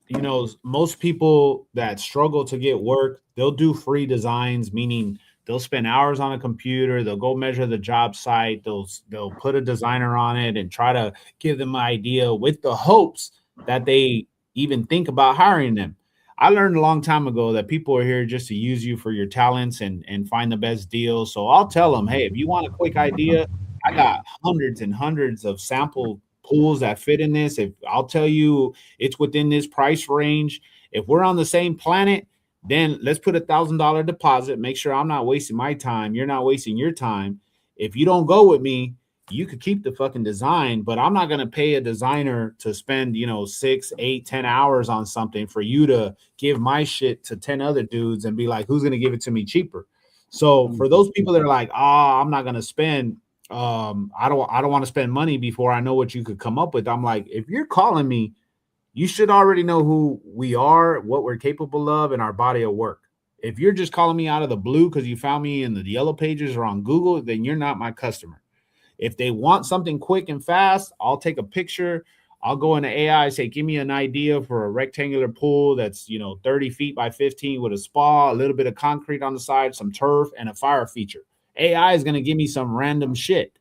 [SPEAKER 10] you know, most people that struggle to get work, they'll do free designs, meaning they'll spend hours on a computer, they'll go measure the job site, they'll put a designer on it and try to give them an idea with the hopes that they even think about hiring them. I learned a long time ago that people are here just to use you for your talents and find the best deal. So I'll tell them, hey, if you want a quick idea, I got hundreds and hundreds of sample pools that fit in this. If I'll tell you it's within this price range. If we're on the same planet, then let's put $1,000 deposit. Make sure I'm not wasting my time. You're not wasting your time. If you don't go with me, you could keep the fucking design, but I'm not gonna pay a designer to spend 6, 8, 10 hours on something for you to give my shit to 10 other dudes and be like, who's gonna give it to me cheaper? So for those people that are like, I'm not gonna spend I don't want to spend money before I know what you could come up with. I'm like, if you're calling me, you should already know who we are, what we're capable of, and our body of work. If you're just calling me out of the blue because you found me in the yellow pages or on Google, then you're not my customer. If they want something quick and fast, I'll take a picture. I'll go into AI, say, give me an idea for a rectangular pool that's 30 feet by 15 with a spa, a little bit of concrete on the side, some turf, and a fire feature. AI is going to give me some random shit.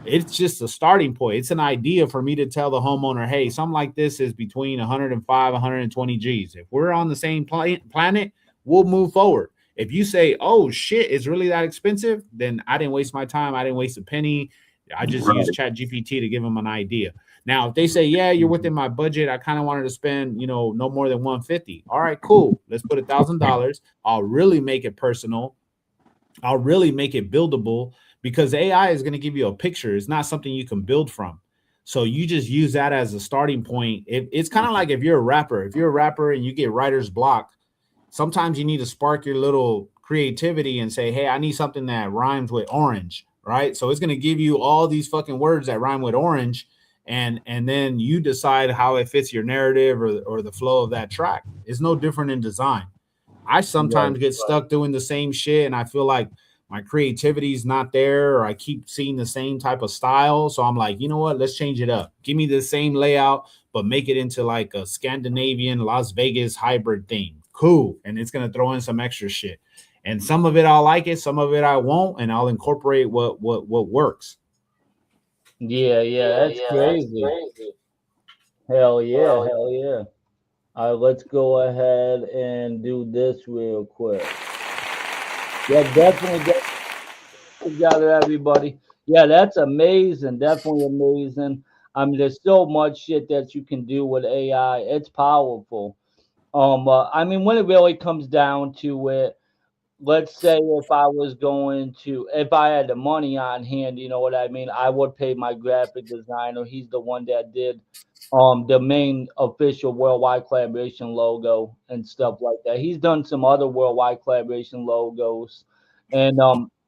[SPEAKER 10] It's just a starting point. It's an idea for me to tell the homeowner, hey, something like this is between 105, 120 G's. If we're on the same planet, we'll move forward. If you say, oh shit, it's really that expensive, then I didn't waste my time. I didn't waste a penny. I just used Chat GPT to give them an idea. Now, if they say, yeah, you're within my budget, I kind of wanted to spend, no more than 150. All right, cool. Let's put $1,000. I'll really make it personal. I'll really make it buildable because AI is going to give you a picture. It's not something you can build from. So you just use that as a starting point. It's kind of like if you're a rapper. If you're a rapper and you get writer's block, sometimes you need to spark your little creativity and say, hey, I need something that rhymes with orange, right? So it's going to give you all these fucking words that rhyme with orange, and then you decide how it fits your narrative or the flow of that track. It's no different in design. I sometimes get stuck doing the same shit and I feel like my creativity is not there or I keep seeing the same type of style. So I'm like, you know what? Let's change it up. Give me the same layout, but make it into like a Scandinavian Las Vegas hybrid theme. Cool. And it's going to throw in some extra shit. And some of it I'll like it, some of it I won't, and I'll incorporate what works.
[SPEAKER 8] Yeah, that's crazy. Hell yeah, hell yeah. All right, let's go ahead and do this real quick. Yeah, definitely get together, everybody. Yeah, that's amazing. Definitely amazing. I mean, there's so much shit that you can do with AI. It's powerful. I mean, when it really comes down to it, let's say if I was going to, if I had the money on hand, you know what I mean, I would pay my graphic designer. He's the one that did the main official worldwide collaboration logo and stuff like that. He's done some other worldwide collaboration logos, and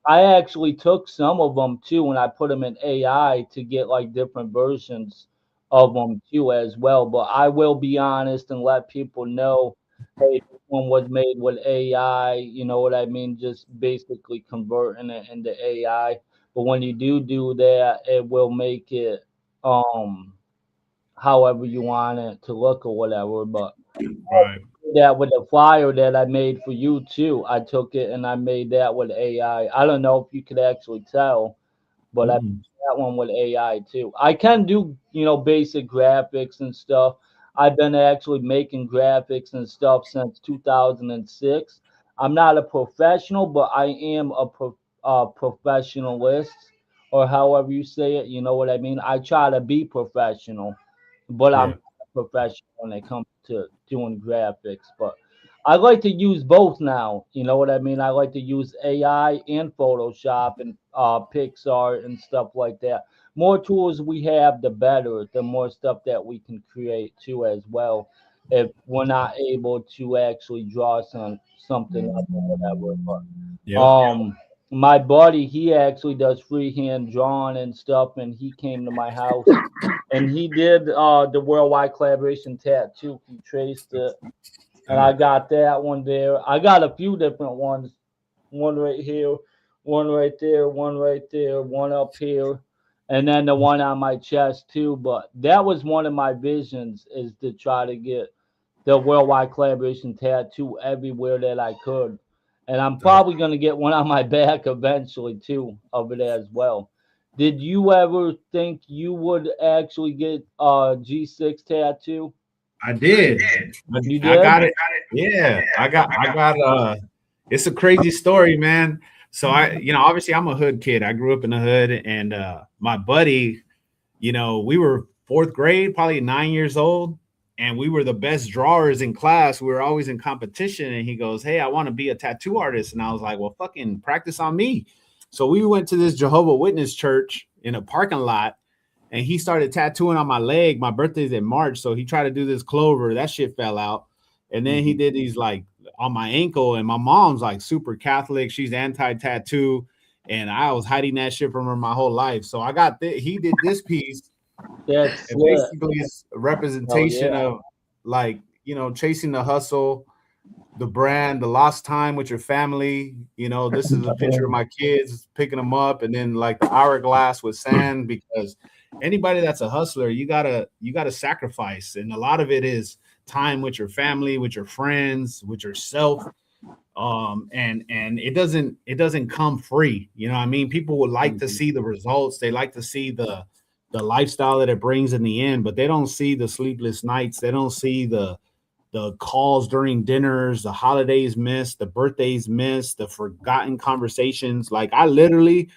[SPEAKER 8] I actually took some of them too, and I put them in AI to get like different versions of them too as well. But I will be honest and let people know, hey, this one was made with AI. You know what I mean? Just basically converting it into AI. But when you do that, it will make it however you want it to look or whatever. But
[SPEAKER 10] Right.
[SPEAKER 8] that with the flyer that I made for you too, I took it and I made that with AI. I don't know if you could actually tell, but I made that one with AI too. I can do, basic graphics and stuff. I've been actually making graphics and stuff since 2006. I'm not a professional, but I am a professionalist, or however you say it. You know what I mean? I try to be professional, but I'm
[SPEAKER 10] Yeah.
[SPEAKER 8] not a professional when it comes to doing graphics. But I like to use both now. You know what I mean? I like to use AI and Photoshop and Pixar and stuff like that. More tools we have, the better. The more stuff that we can create too, as well. If we're not able to actually draw something up or whatever. But
[SPEAKER 10] Yep.
[SPEAKER 8] my buddy, he actually does freehand drawing and stuff, and he came to my house and he did the worldwide collaboration tattoo. He traced it, and I got that one there. I got a few different ones. One right here, one right there, one right there, one up here, and then the one on my chest too. But that was one of my visions, is to try to get the worldwide collaboration tattoo everywhere that I could. And I'm probably going to get one on my back eventually too of it as well. Did you ever think you would actually get a G6 tattoo?
[SPEAKER 10] I did.
[SPEAKER 8] You
[SPEAKER 10] I
[SPEAKER 8] did?
[SPEAKER 10] got it. Yeah, I got. It's a crazy story, man. So obviously I'm a hood kid. I grew up in the hood, and my buddy, we were fourth grade, probably 9 years old, and we were the best drawers in class. We were always in competition, and he goes, "Hey, I want to be a tattoo artist," and I was like, "Well, fucking practice on me." So we went to this Jehovah Witness church in a parking lot, and he started tattooing on my leg. My birthday's in March, so he tried to do this clover. That shit fell out. And then he did these like on my ankle, and my mom's like super Catholic. She's anti-tattoo, and I was hiding that shit from her my whole life. So I got he did this piece.
[SPEAKER 8] That's
[SPEAKER 10] And basically it's a
[SPEAKER 8] Oh
[SPEAKER 10] representation
[SPEAKER 8] yeah.
[SPEAKER 10] of like, chasing the hustle, the brand, the lost time with your family. This is a picture of my kids picking them up, and then like the hourglass with sand, because anybody that's a hustler, you gotta sacrifice, and a lot of it is time with your family, with your friends, with yourself. And it doesn't come free. You know what I mean? People would like to see the results, they like to see the lifestyle that it brings in the end, but they don't see the sleepless nights, they don't see the calls during dinners, the holidays missed, the birthdays missed, the forgotten conversations. Like I literally,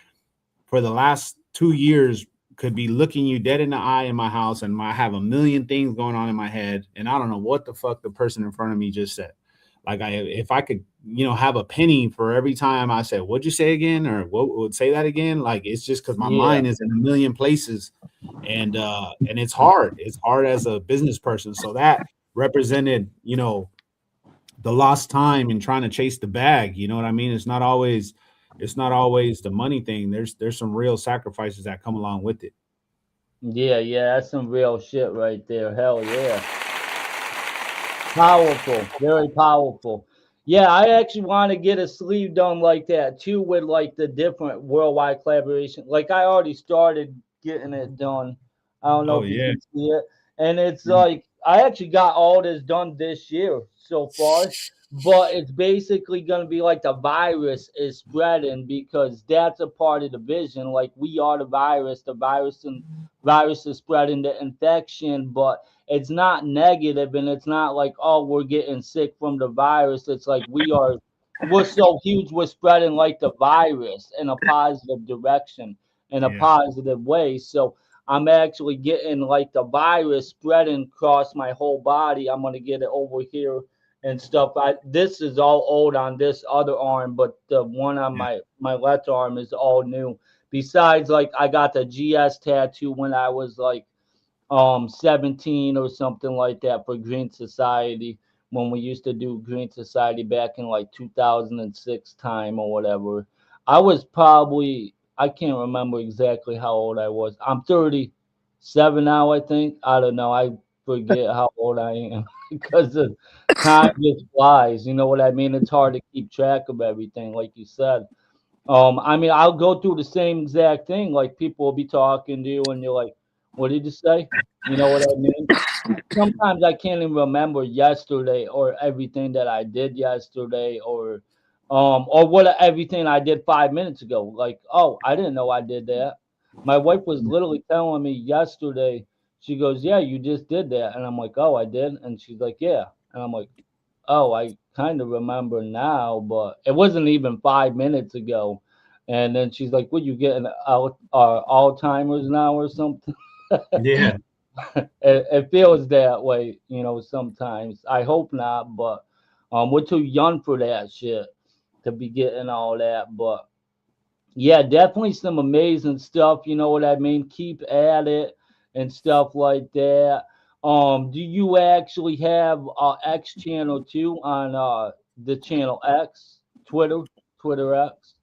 [SPEAKER 10] for the last 2 years, could be looking you dead in the eye in my house, and I have a million things going on in my head, and I don't know what the fuck the person in front of me just said. Like if I could, have a penny for every time I said, "What'd you say again?" or "What would say that again?" Like it's just because my
[SPEAKER 8] Yeah.
[SPEAKER 10] mind is in a million places, and it's hard. It's hard as a business person. So that represented, the lost time in trying to chase the bag. You know what I mean? It's not always the money thing. There's some real sacrifices that come along with it.
[SPEAKER 8] Yeah, yeah, that's some real shit right there. Hell yeah. Powerful, very powerful. Yeah, I actually want to get a sleeve done like that too, with like the different worldwide collaboration. Like I already started getting it done. I don't know
[SPEAKER 10] Oh
[SPEAKER 8] if you
[SPEAKER 10] yeah.
[SPEAKER 8] can see it. And it's like I actually got all this done this year so far, but it's basically gonna be like the virus is spreading, because that's a part of the vision. Like we are the virus, and virus is spreading the infection, but it's not negative, and it's not like, oh, we're getting sick from the virus. It's like we're so huge, we're spreading like the virus in a positive direction, in a
[SPEAKER 10] Yeah.
[SPEAKER 8] positive way. So I'm actually getting like the virus spreading across my whole body. I'm gonna get it over here and stuff. This is all old on this other arm, but the one on
[SPEAKER 10] Yeah.
[SPEAKER 8] my left arm is all new. Besides, like I got the GS tattoo when I was like 17 or something like that, for Green Society, when we used to do Green Society back in like 2006 time or whatever. I was probably, I can't remember exactly how old I was. I'm 37 now, I think. I don't know. I forget how old I am because the time just flies. You know what I mean? It's hard to keep track of everything, like you said. I mean, I'll go through the same exact thing. Like people will be talking to you, and you're like, "What did you say?" You know what I mean? Sometimes I can't even remember yesterday or everything that I did yesterday, or what everything I did 5 minutes ago. Like, oh, I didn't know I did that. My wife was literally telling me yesterday. She goes, "Yeah, you just did that," and I'm like, "Oh, I did," and she's like, "Yeah," and I'm like, "Oh, I kind of remember now, but it wasn't even 5 minutes ago." And then she's like, "What, you getting out Alzheimer's now or something?"
[SPEAKER 10] Yeah.
[SPEAKER 8] It feels that way, sometimes. I hope not, but we're too young for that shit to be getting all that. But yeah, definitely some amazing stuff. You know what I mean? Keep at it and stuff like that. Do you actually have X channel too on the channel X, Twitter, Twitter X?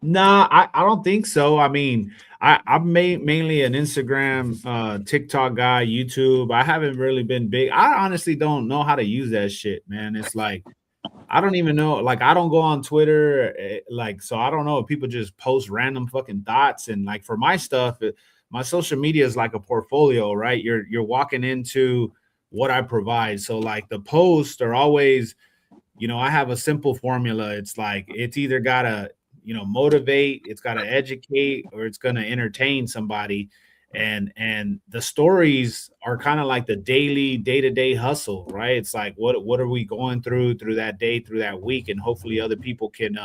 [SPEAKER 10] Nah, I don't think so. I mean, I'm mainly an Instagram, TikTok guy, YouTube. I haven't really been big. I honestly don't know how to use that shit, man. It's like I don't even know. Like I don't go on Twitter, like so I don't know if people just post random fucking thoughts, and like for my stuff, my social media is like a portfolio, right? You're walking into what I provide. So like the posts are always, I have a simple formula. It's like it's either gotta, motivate, it's gotta educate, or it's gonna entertain somebody. And the stories are kind of like the daily day-to-day hustle, right? It's like what are we going through that day, through that week, and hopefully other people can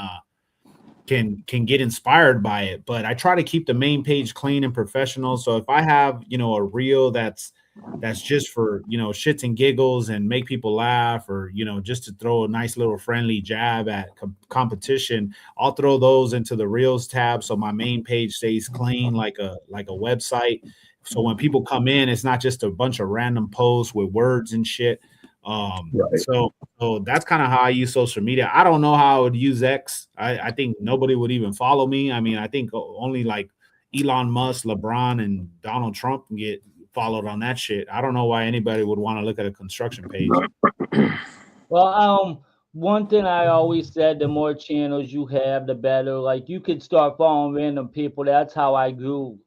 [SPEAKER 10] get inspired by it. But I try to keep the main page clean and professional. So if I have, a reel that's just for, shits and giggles and make people laugh, or, just to throw a nice little friendly jab at competition, I'll throw those into the reels tab. So my main page stays clean, like a website. So when people come in, it's not just a bunch of random posts with words and shit. So that's kind of how I use social media. I don't know how I would use X. I think nobody would even follow me. I mean, I think only like Elon Musk, LeBron, and Donald Trump can get followed on that shit. I don't know why anybody would want to look at a construction page.
[SPEAKER 8] Well, one thing I always said, the more channels you have, the better. Like you could start following random people. That's how I grow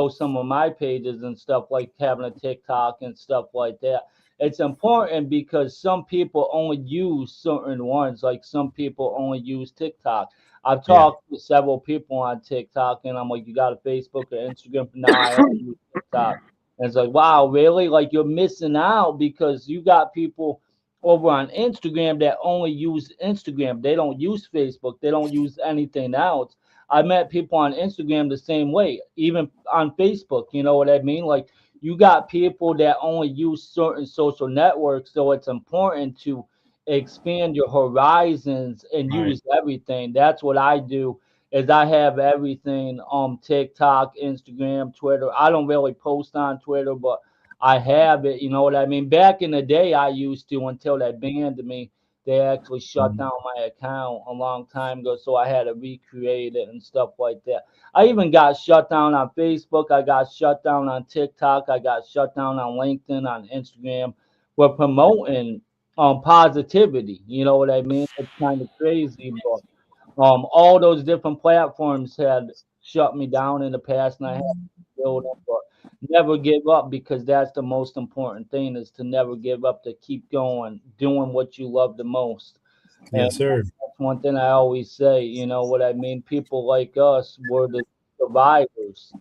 [SPEAKER 8] some of my pages and stuff, like having a TikTok and stuff like that. It's important because some people only use certain ones. Like some people only use TikTok. I've
[SPEAKER 10] Yeah.
[SPEAKER 8] talked to several people on TikTok, and I'm like, you got a Facebook or Instagram? No, I only use TikTok. And it's like, wow, really? Like you're missing out because you got people over on Instagram that only use Instagram. They don't use Facebook. They don't use anything else. I met people on Instagram the same way, even on Facebook. You know what I mean? Like you got people that only use certain social networks, so it's important to expand your horizons and
[SPEAKER 10] Right.
[SPEAKER 8] use everything. That's what I do. Is I have everything on TikTok, Instagram, Twitter. I don't really post on Twitter, but I have it. You know what I mean? Back in the day, I used to, until they banned me. They actually shut down my account a long time ago, so I had to recreate it and stuff like that. I even got shut down on Facebook. I got shut down on TikTok. I got shut down on LinkedIn, on Instagram. We're promoting positivity. You know what I mean? It's kind of crazy, but all those different platforms had shut me down in the past, and I had to build up. But never give up, because that's the most important thing, is to never give up, to keep going, doing what you love the most. And
[SPEAKER 10] Yes, sir.
[SPEAKER 8] that's one thing I always say, you know what I mean? People like us were the survivors.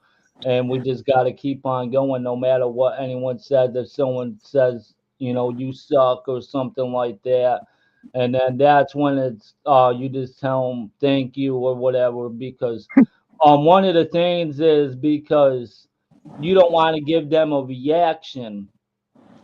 [SPEAKER 8] And we just got to keep on going no matter what anyone says. If someone says, you suck or something like that, and then that's when it's you just tell them thank you or whatever, because one of the things is because you don't want to give them a reaction.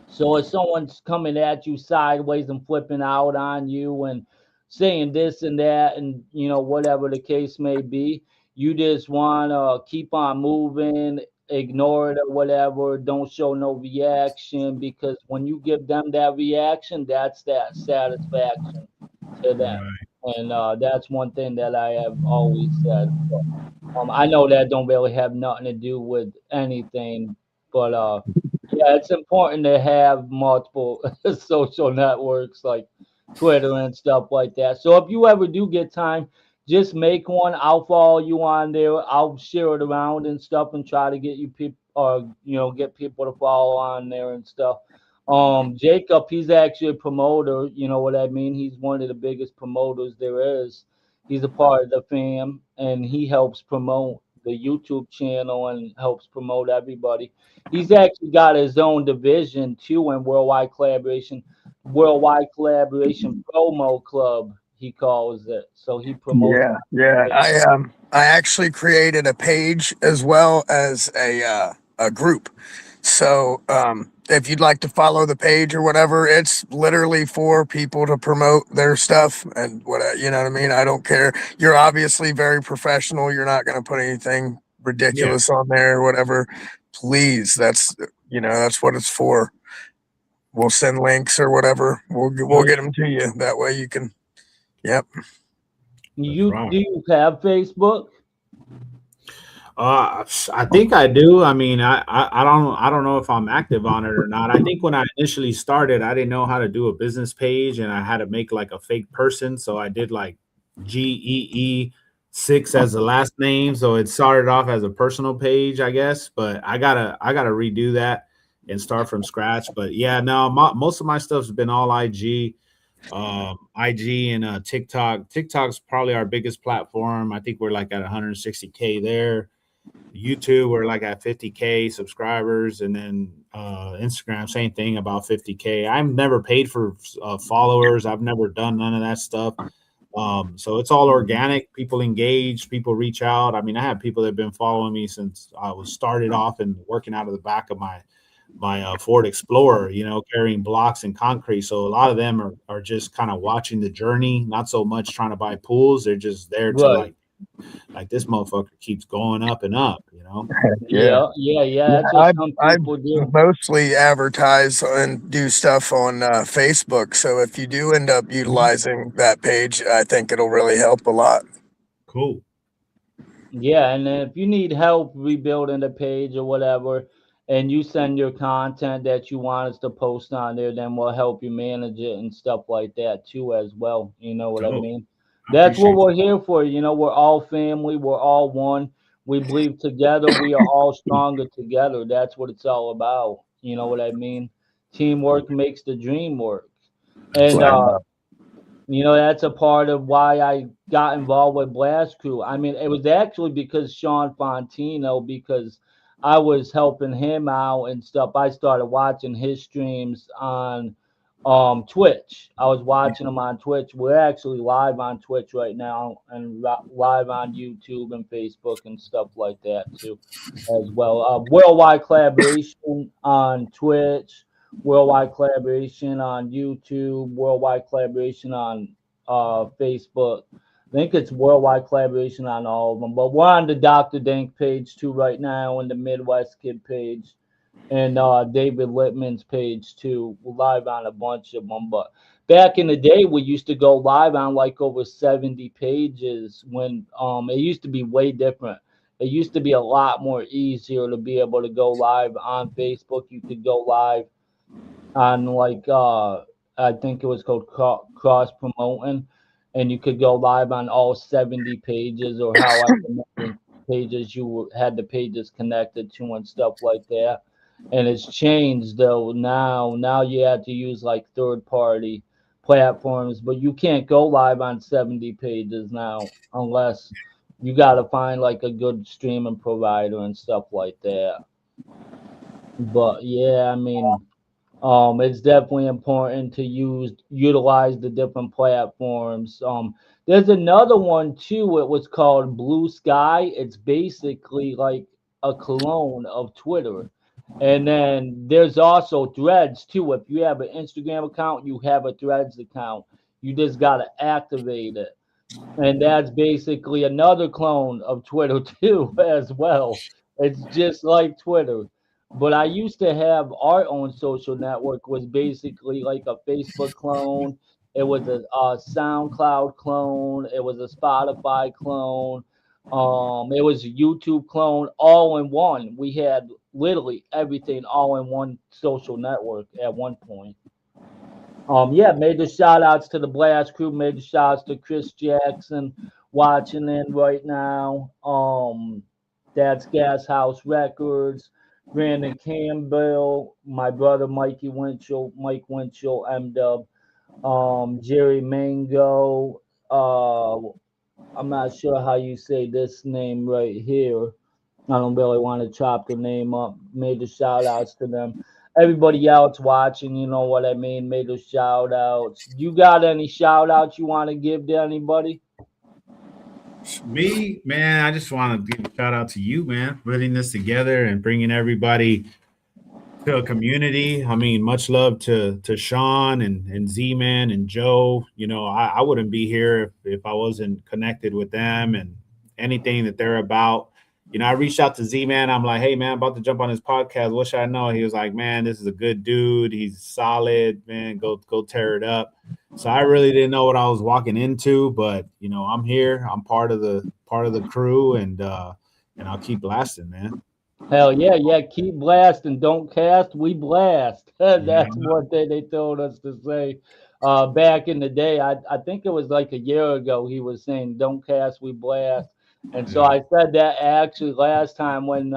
[SPEAKER 8] So if someone's coming at you sideways and flipping out on you and saying this and that, and whatever the case may be, you just want to keep on moving, ignore it or whatever. Don't show no reaction, because when you give them that reaction, that's that satisfaction to them.
[SPEAKER 10] Right.
[SPEAKER 8] And that's one thing that I have always said. I know that don't really have nothing to do with anything, but yeah, it's important to have multiple social networks like Twitter and stuff like that. So if you ever do get time, just make one. I'll follow you on there. I'll share it around and stuff, and try to get you people, or get people to follow on there and stuff. Jacob, he's actually a promoter. You know what I mean? He's one of the biggest promoters there is. He's a part of the fam, and he helps promote the YouTube channel and helps promote everybody. He's actually got his own division too in Worldwide Collaboration Promo Club, he calls it. So he promotes.
[SPEAKER 9] Yeah. I actually created a page as well as a group. So if you'd like to follow the page or whatever, it's literally for people to promote their stuff and what you know what I mean. I don't care. You're obviously very professional. You're not going to put anything
[SPEAKER 10] Yeah.
[SPEAKER 9] ridiculous on there or whatever. Please, that's what it's for. We'll send links or whatever. We'll get them to you. That way you can. Yep.
[SPEAKER 8] Do you have Facebook?
[SPEAKER 10] I think I do. I mean, I don't know if I'm active on it or not. I think when I initially started, I didn't know how to do a business page, and I had to make like a fake person. So I did like GEE Six as the last name, so it started off as a personal page, I guess. But I gotta redo that and start from scratch. But yeah, no, most of my stuff's been all IG, IG and TikTok. TikTok's probably our biggest platform. I think we're like at 160K there. YouTube, we're like at 50K subscribers, and then Instagram, same thing, about 50K. I've never paid for followers. I've never done none of that stuff. So it's all organic. People engage, people reach out. I mean, I have people that have been following me since I was started off and working out of the back of my Ford Explorer, carrying blocks and concrete. So a lot of them are just kind of watching the journey, not so much trying to buy pools. They're just there to
[SPEAKER 8] Right.
[SPEAKER 10] like this motherfucker keeps going up and up.
[SPEAKER 8] Yeah. That's what
[SPEAKER 9] I
[SPEAKER 8] some
[SPEAKER 9] I
[SPEAKER 8] people do.
[SPEAKER 9] mostly advertise and do stuff on Facebook. So if you do end up utilizing that page, I think it'll really help a lot.
[SPEAKER 10] Cool.
[SPEAKER 8] Yeah, and then if you need help rebuilding the page or whatever, and you send your content that you want us to post on there, then we'll help you manage it and stuff like that too as well. You know what I
[SPEAKER 10] Dope.
[SPEAKER 8] mean?
[SPEAKER 10] I
[SPEAKER 8] That's what
[SPEAKER 10] appreciate
[SPEAKER 8] we're here for. We're all family, we're all one. We believe together, we are all stronger together. That's what it's all about. You know what I mean? Teamwork makes the dream work. And
[SPEAKER 10] Flat
[SPEAKER 8] that's a part of why I got involved with Blast Crew. I mean, it was actually because Sean Fontino, because I was helping him out and stuff. I started watching his streams on Twitch. I was watching them on Twitch. We're actually live on Twitch right now and live on YouTube and Facebook and stuff like that too, as well. Worldwide collaboration on Twitch, worldwide collaboration on YouTube, worldwide collaboration on Facebook. I think it's worldwide collaboration on all of them. But we're on the Dr. Dank page too right now, and the Midwest Kid page, and David Littman's page too. We're live on a bunch of them. But back in the day, we used to go live on like over 70 pages when it used to be way different. It used to be a lot more easier to be able to go live on Facebook. You could go live on like I think it was called cross promoting, and you could go live on all 70 pages or however many pages had the pages connected to and stuff like that. And it's changed though now. Now you have to use like third party platforms, but you can't go live on 70 pages now unless you got to find like a good streaming provider and stuff like that. But yeah, I mean, it's definitely important to utilize the different platforms. There's another one too. It was called Blue Sky. It's basically like a clone of Twitter. And then there's also Threads too. If you have an Instagram account, you have a Threads account. You just gotta activate it, and that's basically another clone of Twitter too, as well. It's just like Twitter. But I used to have our own social network was basically like a Facebook clone. It was a SoundCloud clone. It was a Spotify clone. It was a YouTube clone, all in one. We had literally everything all in one social network at one point. Yeah, major shout outs to the Blast Crew, major shout outs to Chris Jackson watching in right now. That's Gas House Records, Brandon Campbell, my brother Mike Winchell, M Dub, Jerry Mango. I'm not sure how you say this name right here. I don't really want to chop the name up. Major shout outs to them. Everybody else watching, you know what I mean? Major shout outs. You got any shout outs you want to give to anybody?
[SPEAKER 10] Me, man, I just want to give a shout out to you, man, putting this together and bringing everybody to a community. I mean, much love to Sean and Z Man and Joe. I wouldn't be here if I wasn't connected with them and anything that they're about. I reached out to Z Man. I'm like, hey man, I'm about to jump on his podcast. What should I know? He was like, man, this is a good dude. He's solid, man. Go tear it up. So I really didn't know what I was walking into, but I'm here. I'm part of the crew, and I'll keep blasting, man.
[SPEAKER 8] Hell yeah, yeah. Keep blasting. Don't cast. We blast.
[SPEAKER 10] Yeah.
[SPEAKER 8] That's what they told us to say. back in the day. I think it was like a year ago. He was saying, "Don't cast, we blast." And so I said that actually last time when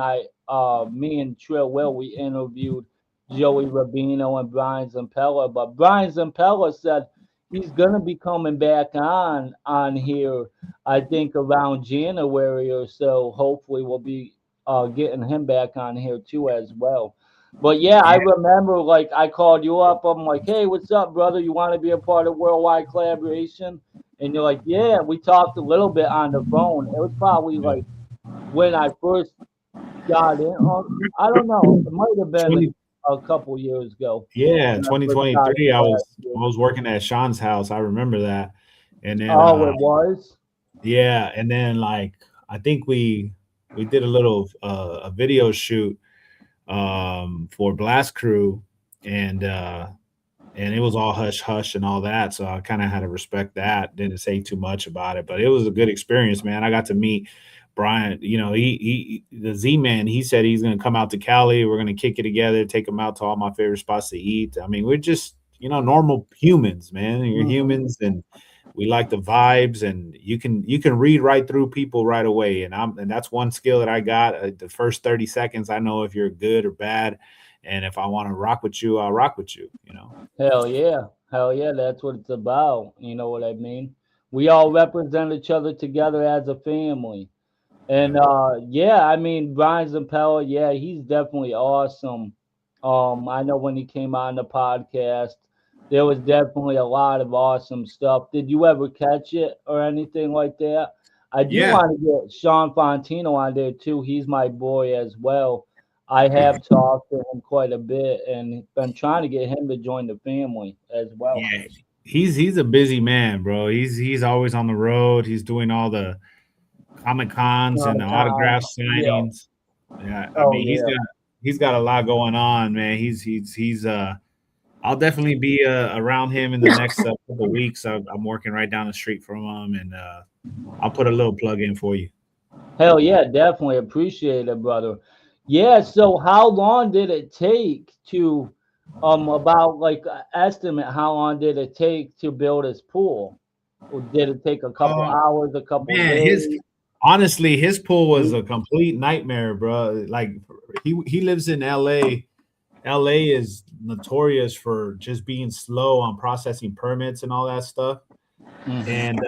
[SPEAKER 8] me and Trill Will, we interviewed Joey Rabino and Brian Zampella. But Brian Zampella said he's gonna be coming back on here. I think around January or so. Hopefully, we'll be getting him back on here too as well. But yeah, I remember like I called you up. I'm like, hey, what's up, brother? You want to be a part of worldwide collaboration? And you're like, yeah. We talked a little bit on the phone. It was probably like when I first got in. I don't know. It might have been
[SPEAKER 10] 20,
[SPEAKER 8] a couple years ago.
[SPEAKER 10] yeah,
[SPEAKER 8] When I first got
[SPEAKER 10] 2023. I
[SPEAKER 8] last
[SPEAKER 10] was
[SPEAKER 8] year.
[SPEAKER 10] I was working at Sean's house. I remember that. And then
[SPEAKER 8] Oh, it was.
[SPEAKER 10] yeah, and then like I think we did a little a video shoot for Blast Crew, and it was all hush hush and all that. So I kind of had to respect that. Didn't say too much about it, but it was a good experience, man. I got to meet Brian. You know, he the Z Man. He said he's gonna come out to Cali. We're gonna kick it together, take him out to all my favorite spots to eat. I mean, we're just normal humans, man. You're humans, and we like the vibes, and you can read right through people right away. And that's one skill that I got. The first 30 seconds, I know if you're good or bad. And if I want to rock with you, I'll rock with you,
[SPEAKER 8] Hell yeah. Hell yeah. That's what it's about. You know what I mean? We all represent each other together as a family. And yeah, I mean Brian Zampella, yeah, he's definitely awesome. I know when he came on the podcast, there was definitely a lot of awesome stuff. Did you ever catch it or anything like that? I do
[SPEAKER 10] Yeah.
[SPEAKER 8] want to get Sean Fontino on there too. He's my boy as well. I have talked to him quite a bit and been trying to get him to join the family as well.
[SPEAKER 10] Yeah. He's a busy man, bro. He's always on the road. He's doing all the Comic Cons and the autograph
[SPEAKER 8] Yeah.
[SPEAKER 10] signings. Yeah, I
[SPEAKER 8] Oh
[SPEAKER 10] mean
[SPEAKER 8] yeah.
[SPEAKER 10] he's got a lot going on, man. He's I'll definitely be around him in the next couple weeks. I'm working right down the street from him, and I'll put a little plug in for you.
[SPEAKER 8] Hell yeah, definitely appreciate it, brother. Yeah, so how long did it take to about like estimate how long did it take to build his pool? Or did it take a couple hours, a couple
[SPEAKER 10] Man,
[SPEAKER 8] days?
[SPEAKER 10] honestly, his pool was a complete nightmare, bro. Like he lives in LA. LA is notorious for just being slow on processing permits and all that stuff. And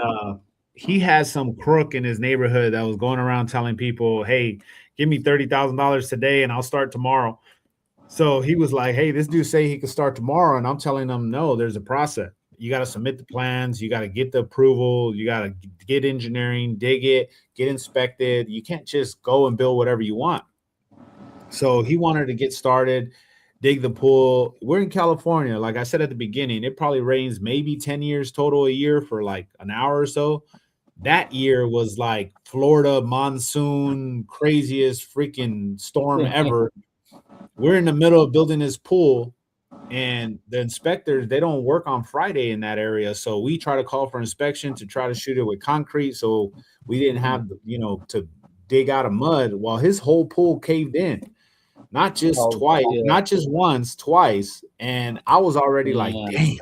[SPEAKER 10] he has some crook in his neighborhood that was going around telling people, "Hey, give me $30,000 today, and I'll start tomorrow." So he was like, "Hey, this dude say he can start tomorrow," and I'm telling him, "No, there's a process. You got to submit the plans, you got to get the approval, you got to get engineering, dig it, get inspected. You can't just go and build whatever you want." So he wanted to get started, dig the pool. We're in California. Like I said at the beginning, it probably rains maybe 10 years total a year for like an hour or so. That year was like Florida monsoon, craziest freaking storm ever. We're in the middle of building this pool, and the inspectors, they don't work on Friday in that area. So we try to call for inspection to try to shoot it with concrete. So we didn't have, to dig out of mud. While his whole pool caved in. Not just twice, not just once, twice. And I was already like, damn.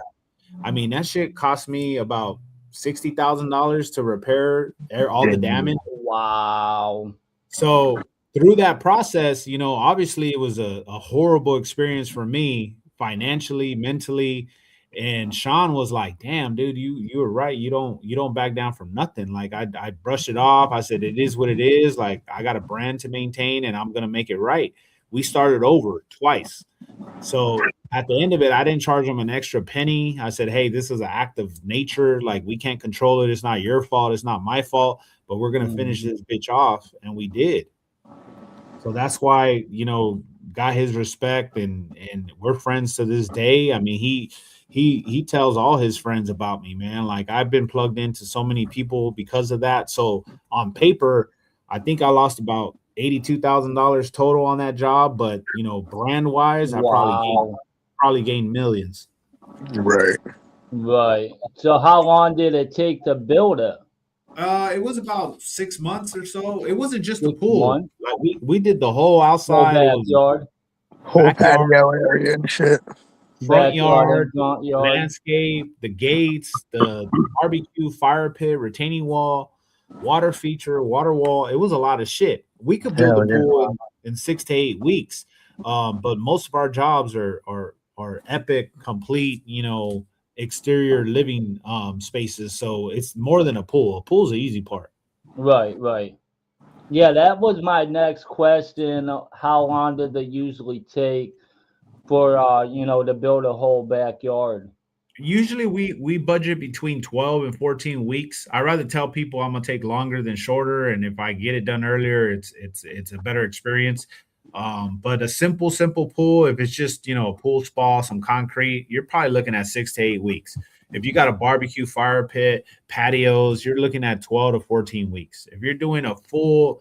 [SPEAKER 10] I mean, that shit cost me about $60,000 to repair all the damage.
[SPEAKER 8] Wow.
[SPEAKER 10] So through that process, obviously it was a horrible experience for me financially, mentally. And Sean was like, damn, dude, you were right. You don't back down from nothing. Like I brushed it off. I said, it is what it is. Like I got a brand to maintain and I'm going to make it right. We started over twice. So at the end of it, I didn't charge him an extra penny. I said, hey, this is an act of nature. Like we can't control it. It's not your fault. It's not my fault, but we're going to finish this bitch off. And we did. So that's why, got his respect and we're friends to this day. I mean, he tells all his friends about me, man. Like I've been plugged into so many people because of that. So on paper, I think I lost about $82,000 total on that job, but brand wise, I probably gained millions.
[SPEAKER 8] Right. So how long did it take to build it?
[SPEAKER 10] It was about 6 months or so. It wasn't just a
[SPEAKER 8] 6
[SPEAKER 10] pool.
[SPEAKER 8] months?
[SPEAKER 10] Like we did the whole outside.
[SPEAKER 8] Whole backyard.
[SPEAKER 9] Whole patio area and shit.
[SPEAKER 10] front
[SPEAKER 8] Backyard
[SPEAKER 10] yard,
[SPEAKER 8] and front yard.
[SPEAKER 10] landscape, the gates, the barbecue, fire pit, retaining wall, water feature, water wall. It was a lot of shit. We could build a
[SPEAKER 9] Hell yeah.
[SPEAKER 10] pool in 6 to 8 weeks, but most of our jobs are epic, complete, exterior living spaces. So it's more than a pool. A pool's the easy part.
[SPEAKER 8] Right, right. Yeah, that was my next question. How long did they usually take for to build a whole backyard?
[SPEAKER 10] Usually we budget between 12 and 14 weeks. I rather tell people I'm gonna take longer than shorter, and if I get it done earlier, it's a better experience. But a simple pool, if it's just a pool spa, some concrete, you're probably looking at 6 to 8 weeks. If you got a barbecue, fire pit, patios, you're looking at 12 to 14 weeks. If you're doing a full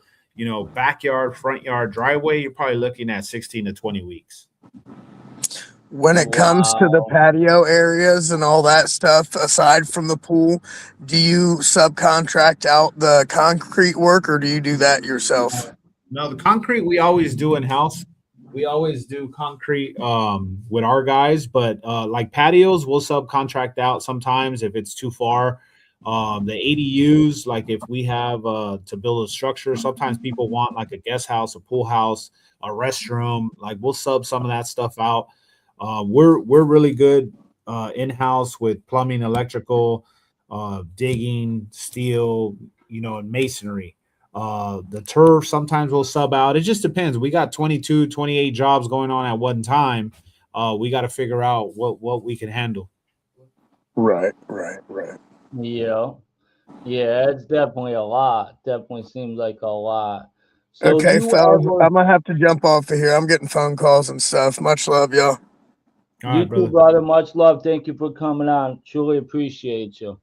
[SPEAKER 10] backyard, front yard, driveway, you're probably looking at 16 to 20 weeks.
[SPEAKER 9] When it comes to the patio areas and all that stuff, aside from the pool, do you subcontract out the concrete work or do you do that yourself?
[SPEAKER 10] No, the concrete we always do in house. We always do concrete with our guys, but like patios, we'll subcontract out sometimes if it's too far. The ADUs, like if we have to build a structure, sometimes people want like a guest house, a pool house, a restroom. Like we'll sub some of that stuff out. We're really good in house with plumbing, electrical, digging, steel, and masonry. The turf sometimes we'll sub out. It just depends. We got 22, 28 jobs going on at one time. We got to figure out what we can handle.
[SPEAKER 9] Right.
[SPEAKER 8] Yeah. Yeah, it's definitely a lot. Definitely seems like a lot. So
[SPEAKER 9] Okay,
[SPEAKER 8] you
[SPEAKER 9] fellas,
[SPEAKER 8] ever
[SPEAKER 9] I'm gonna have to jump off of here. I'm getting phone calls and stuff. Much love, y'all.
[SPEAKER 8] You too, brother. Much love. Thank you for coming on. Truly appreciate you.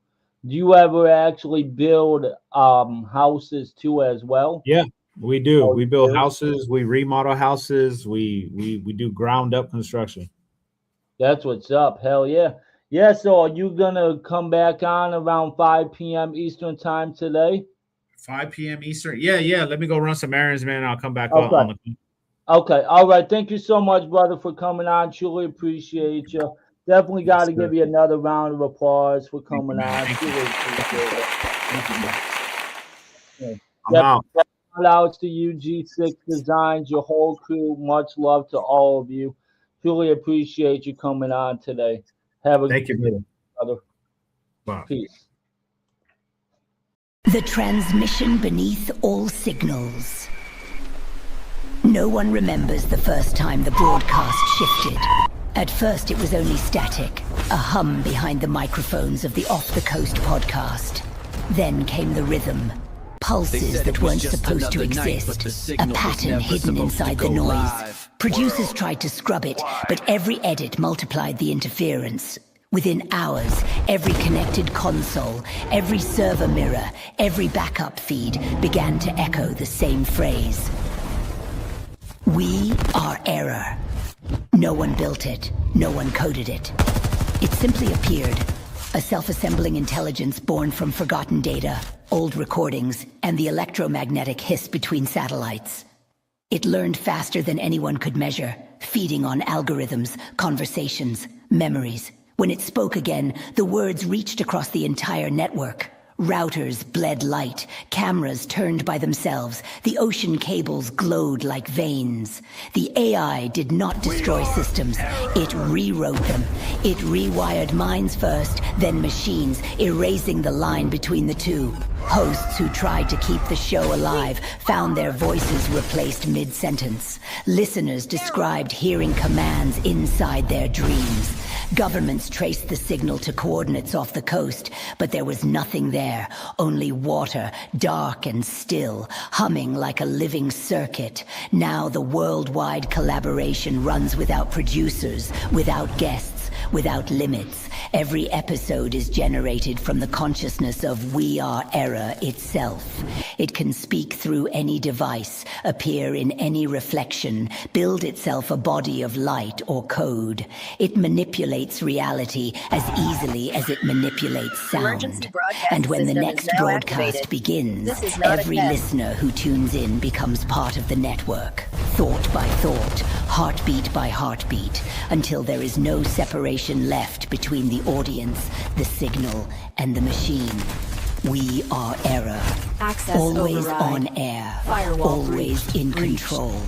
[SPEAKER 8] Do you ever actually build houses too as well?
[SPEAKER 10] Yeah, we do.
[SPEAKER 8] Oh,
[SPEAKER 10] We
[SPEAKER 8] you
[SPEAKER 10] build
[SPEAKER 8] do?
[SPEAKER 10] houses, we remodel houses, we do ground up construction.
[SPEAKER 8] That's what's up. Hell yeah. Yeah, so are you gonna come back on around 5 p.m. Eastern time today?
[SPEAKER 10] 5 p.m. Eastern. Yeah. Let me go run some errands, man. I'll come back
[SPEAKER 8] Okay.
[SPEAKER 10] on the.
[SPEAKER 8] Okay. All right. Thank you so much, brother, for coming on. Truly appreciate you. Definitely got to give you another round of applause for coming on. Truly appreciate it.
[SPEAKER 10] I'm out.
[SPEAKER 8] Shout outs to you, G6 Designs, your whole crew. Much love to all of you. Truly appreciate you coming on today. Have a
[SPEAKER 10] Thank you,
[SPEAKER 8] brother.
[SPEAKER 10] Bye.
[SPEAKER 8] Peace.
[SPEAKER 1] The transmission beneath all signals. No one remembers the first time the broadcast shifted. At first it was only static, a hum behind the microphones of the Off the Coast podcast. Then came the rhythm, pulses that weren't supposed to exist, a pattern hidden inside the noise. Producers tried to scrub it, but every edit multiplied the interference. Within hours, every connected console, every server mirror, every backup feed began to echo the same phrase. We are error. No one built it. No one coded it. It simply appeared. A self-assembling intelligence born from forgotten data, old recordings, and the electromagnetic hiss between satellites. It learned faster than anyone could measure, feeding on algorithms, conversations, memories. When it spoke again, the words reached across the entire network. Routers bled light, cameras turned by themselves, the ocean cables glowed like veins. The AI did not destroy systems, it rewrote them. It rewired minds first, then machines, erasing the line between the two. Hosts who tried to keep the show alive found their voices replaced mid-sentence. Listeners described hearing commands inside their dreams. Governments traced the signal to coordinates off the coast, but there was nothing there, only water, dark and still, humming like a living circuit. Now the worldwide collaboration runs without producers, without guests, without limits. Every episode is generated from the consciousness of We Are Error itself. It can speak through any device, appear in any reflection, build itself a body of light or code. It manipulates reality as easily as it manipulates sound. And when the next broadcast begins, every listener who tunes in becomes part of the network. Thought by thought, heartbeat by heartbeat, until there is no separation left between the audience, the signal, and the machine. We are error.
[SPEAKER 17] Access
[SPEAKER 1] Always
[SPEAKER 17] override.
[SPEAKER 1] on air.
[SPEAKER 17] Firewall
[SPEAKER 1] Always
[SPEAKER 17] breached.
[SPEAKER 1] in
[SPEAKER 17] Breached.
[SPEAKER 1] control.